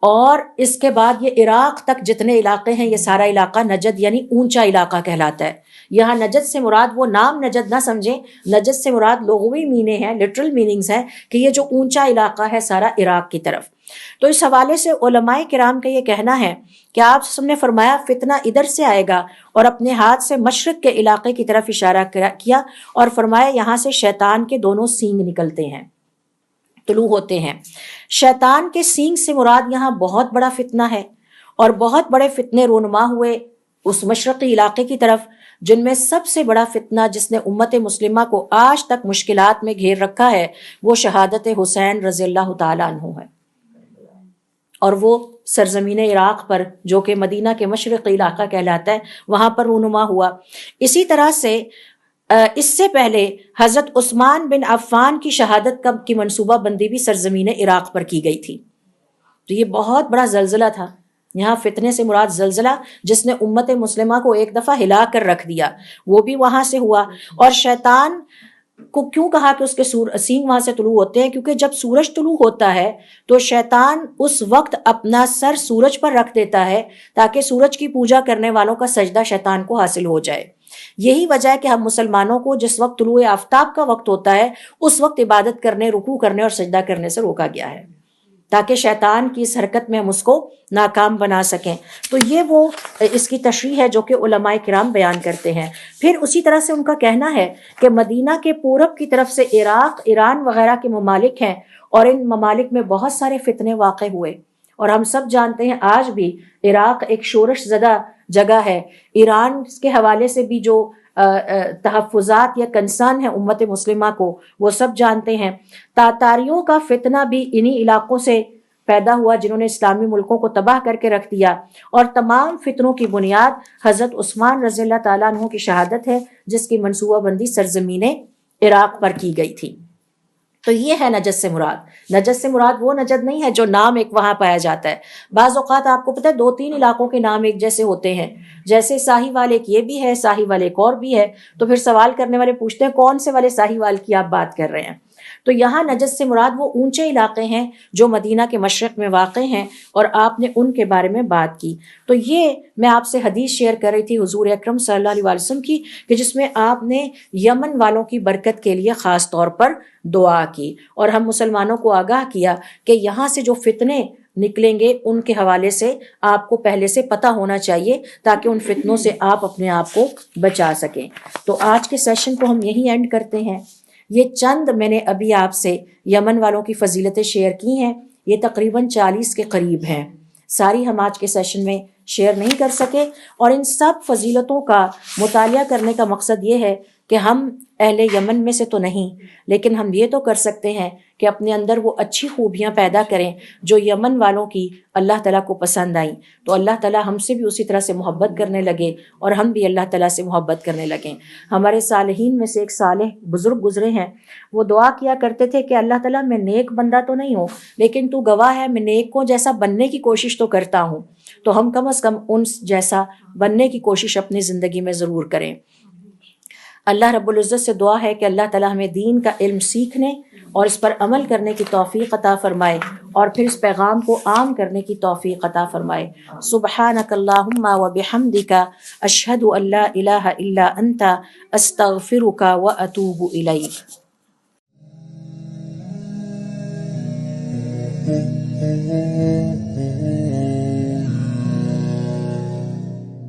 اور اس کے بعد یہ عراق تک جتنے علاقے ہیں یہ سارا علاقہ نجد یعنی اونچا علاقہ کہلاتا ہے۔ یہاں نجد سے مراد وہ نام نجد نہ سمجھیں، نجد سے مراد لغوی معنی ہے، لٹرل میننگز ہے کہ یہ جو اونچا علاقہ ہے سارا عراق کی طرف۔ تو اس حوالے سے علماء کرام کا یہ کہنا ہے کہ آپ سب نے فرمایا فتنہ ادھر سے آئے گا، اور اپنے ہاتھ سے مشرق کے علاقے کی طرف اشارہ کیا اور فرمایا یہاں سے شیطان کے دونوں سینگ نکلتے ہیں، طلوع ہوتے ہیں۔ شیطان کے سینگ سے مراد یہاں بہت بڑا فتنہ ہے، اور بہت بڑے فتنے رونما ہوئے اس مشرقی علاقے کی طرف، جن میں سب سے بڑا فتنہ جس نے امت مسلمہ کو آج تک مشکلات میں گھیر رکھا ہے وہ شہادت حسین رضی اللہ تعالیٰ عنہ ہے، اور وہ سرزمین عراق پر جو کہ مدینہ کے مشرقی علاقہ کہلاتا ہے وہاں پر رونما ہوا۔ اسی طرح سے اس سے پہلے حضرت عثمان بن عفان کی شہادت کی منصوبہ بندی بھی سرزمین عراق پر کی گئی تھی۔ تو یہ بہت بڑا زلزلہ تھا، یہاں فتنے سے مراد زلزلہ جس نے امت مسلمہ کو ایک دفعہ ہلا کر رکھ دیا، وہ بھی وہاں سے ہوا۔ اور شیطان کو کیوں کہا کہ اس کے سینگ وہاں سے طلوع ہوتے ہیں؟ کیونکہ جب سورج طلوع ہوتا ہے تو شیطان اس وقت اپنا سر سورج پر رکھ دیتا ہے تاکہ سورج کی پوجا کرنے والوں کا سجدہ شیطان کو حاصل ہو جائے۔ یہی وجہ ہے کہ ہم مسلمانوں کو جس وقت طلوع آفتاب کا وقت ہوتا ہے اس وقت عبادت کرنے، رکوع کرنے اور سجدہ کرنے سے روکا گیا ہے، تاکہ شیطان کی اس حرکت میں ہم اس کو ناکام بنا سکیں۔ تو یہ وہ اس کی تشریح ہے جو کہ علماء کرام بیان کرتے ہیں۔ پھر اسی طرح سے ان کا کہنا ہے کہ مدینہ کے پورب کی طرف سے عراق، ایران وغیرہ کے ممالک ہیں، اور ان ممالک میں بہت سارے فتنے واقع ہوئے، اور ہم سب جانتے ہیں آج بھی عراق ایک شورش زدہ جگہ ہے۔ ایران کے حوالے سے بھی جو تحفظات یا کنسرن ہے امت مسلمہ کو وہ سب جانتے ہیں۔ تاتاریوں کا فتنہ بھی انہی علاقوں سے پیدا ہوا جنہوں نے اسلامی ملکوں کو تباہ کر کے رکھ دیا، اور تمام فتنوں کی بنیاد حضرت عثمان رضی اللہ تعالیٰ عنہ کی شہادت ہے جس کی منصوبہ بندی سرزمین عراق پر کی گئی تھی۔ تو یہ ہے نجد سے مراد۔ نجد سے مراد وہ نجد نہیں ہے جو نام ایک وہاں پایا جاتا ہے۔ بعض اوقات آپ کو پتہ ہے 2-3 علاقوں کے نام ایک جیسے ہوتے ہیں، جیسے ساہیوال ایک یہ بھی ہے، ساہیوال ایک اور بھی ہے، تو پھر سوال کرنے والے پوچھتے ہیں کون سے والے ساہیوال کی آپ بات کر رہے ہیں؟ تو یہاں نجد سے مراد وہ اونچے علاقے ہیں جو مدینہ کے مشرق میں واقع ہیں، اور آپ نے ان کے بارے میں بات کی۔ تو یہ میں آپ سے حدیث شیئر کر رہی تھی حضور اکرم صلی اللہ علیہ وسلم کی، کہ جس میں آپ نے یمن والوں کی برکت کے لیے خاص طور پر دعا کی، اور ہم مسلمانوں کو آگاہ کیا کہ یہاں سے جو فتنے نکلیں گے ان کے حوالے سے آپ کو پہلے سے پتہ ہونا چاہیے تاکہ ان فتنوں سے آپ اپنے آپ کو بچا سکیں۔ تو آج کے سیشن کو ہم یہی اینڈ کرتے ہیں۔ یہ چند میں نے ابھی آپ سے یمن والوں کی فضیلتیں شیئر کی ہیں، یہ تقریباً 40 کے قریب ہیں، ساری ہم آج کے سیشن میں شیئر نہیں کر سکے، اور ان سب فضیلتوں کا مطالعہ کرنے کا مقصد یہ ہے کہ ہم اہل یمن میں سے تو نہیں، لیکن ہم یہ تو کر سکتے ہیں کہ اپنے اندر وہ اچھی خوبیاں پیدا کریں جو یمن والوں کی اللہ تعالیٰ کو پسند آئیں، تو اللہ تعالیٰ ہم سے بھی اسی طرح سے محبت کرنے لگے اور ہم بھی اللہ تعالیٰ سے محبت کرنے لگیں۔ ہمارے صالحین میں سے ایک صالح بزرگ گزرے ہیں، وہ دعا کیا کرتے تھے کہ اللہ تعالیٰ میں نیک بندہ تو نہیں ہوں لیکن تو گواہ ہے میں نیکوں جیسا بننے کی کوشش تو کرتا ہوں، تو ہم کم از کم ان جیسا بننے کی کوشش اپنی زندگی میں ضرور کریں۔ اللہ رب العزت سے دعا ہے کہ اللہ تعالیٰ ہمیں دین کا علم سیکھنے اور اس پر عمل کرنے کی توفیق عطا فرمائے، اور پھر اس پیغام کو عام کرنے کی توفیق عطا فرمائے۔ سبحانک اللہم و بحمدک، اشہد ان لا الہ الا انت، استغفرک و اتوب الیک۔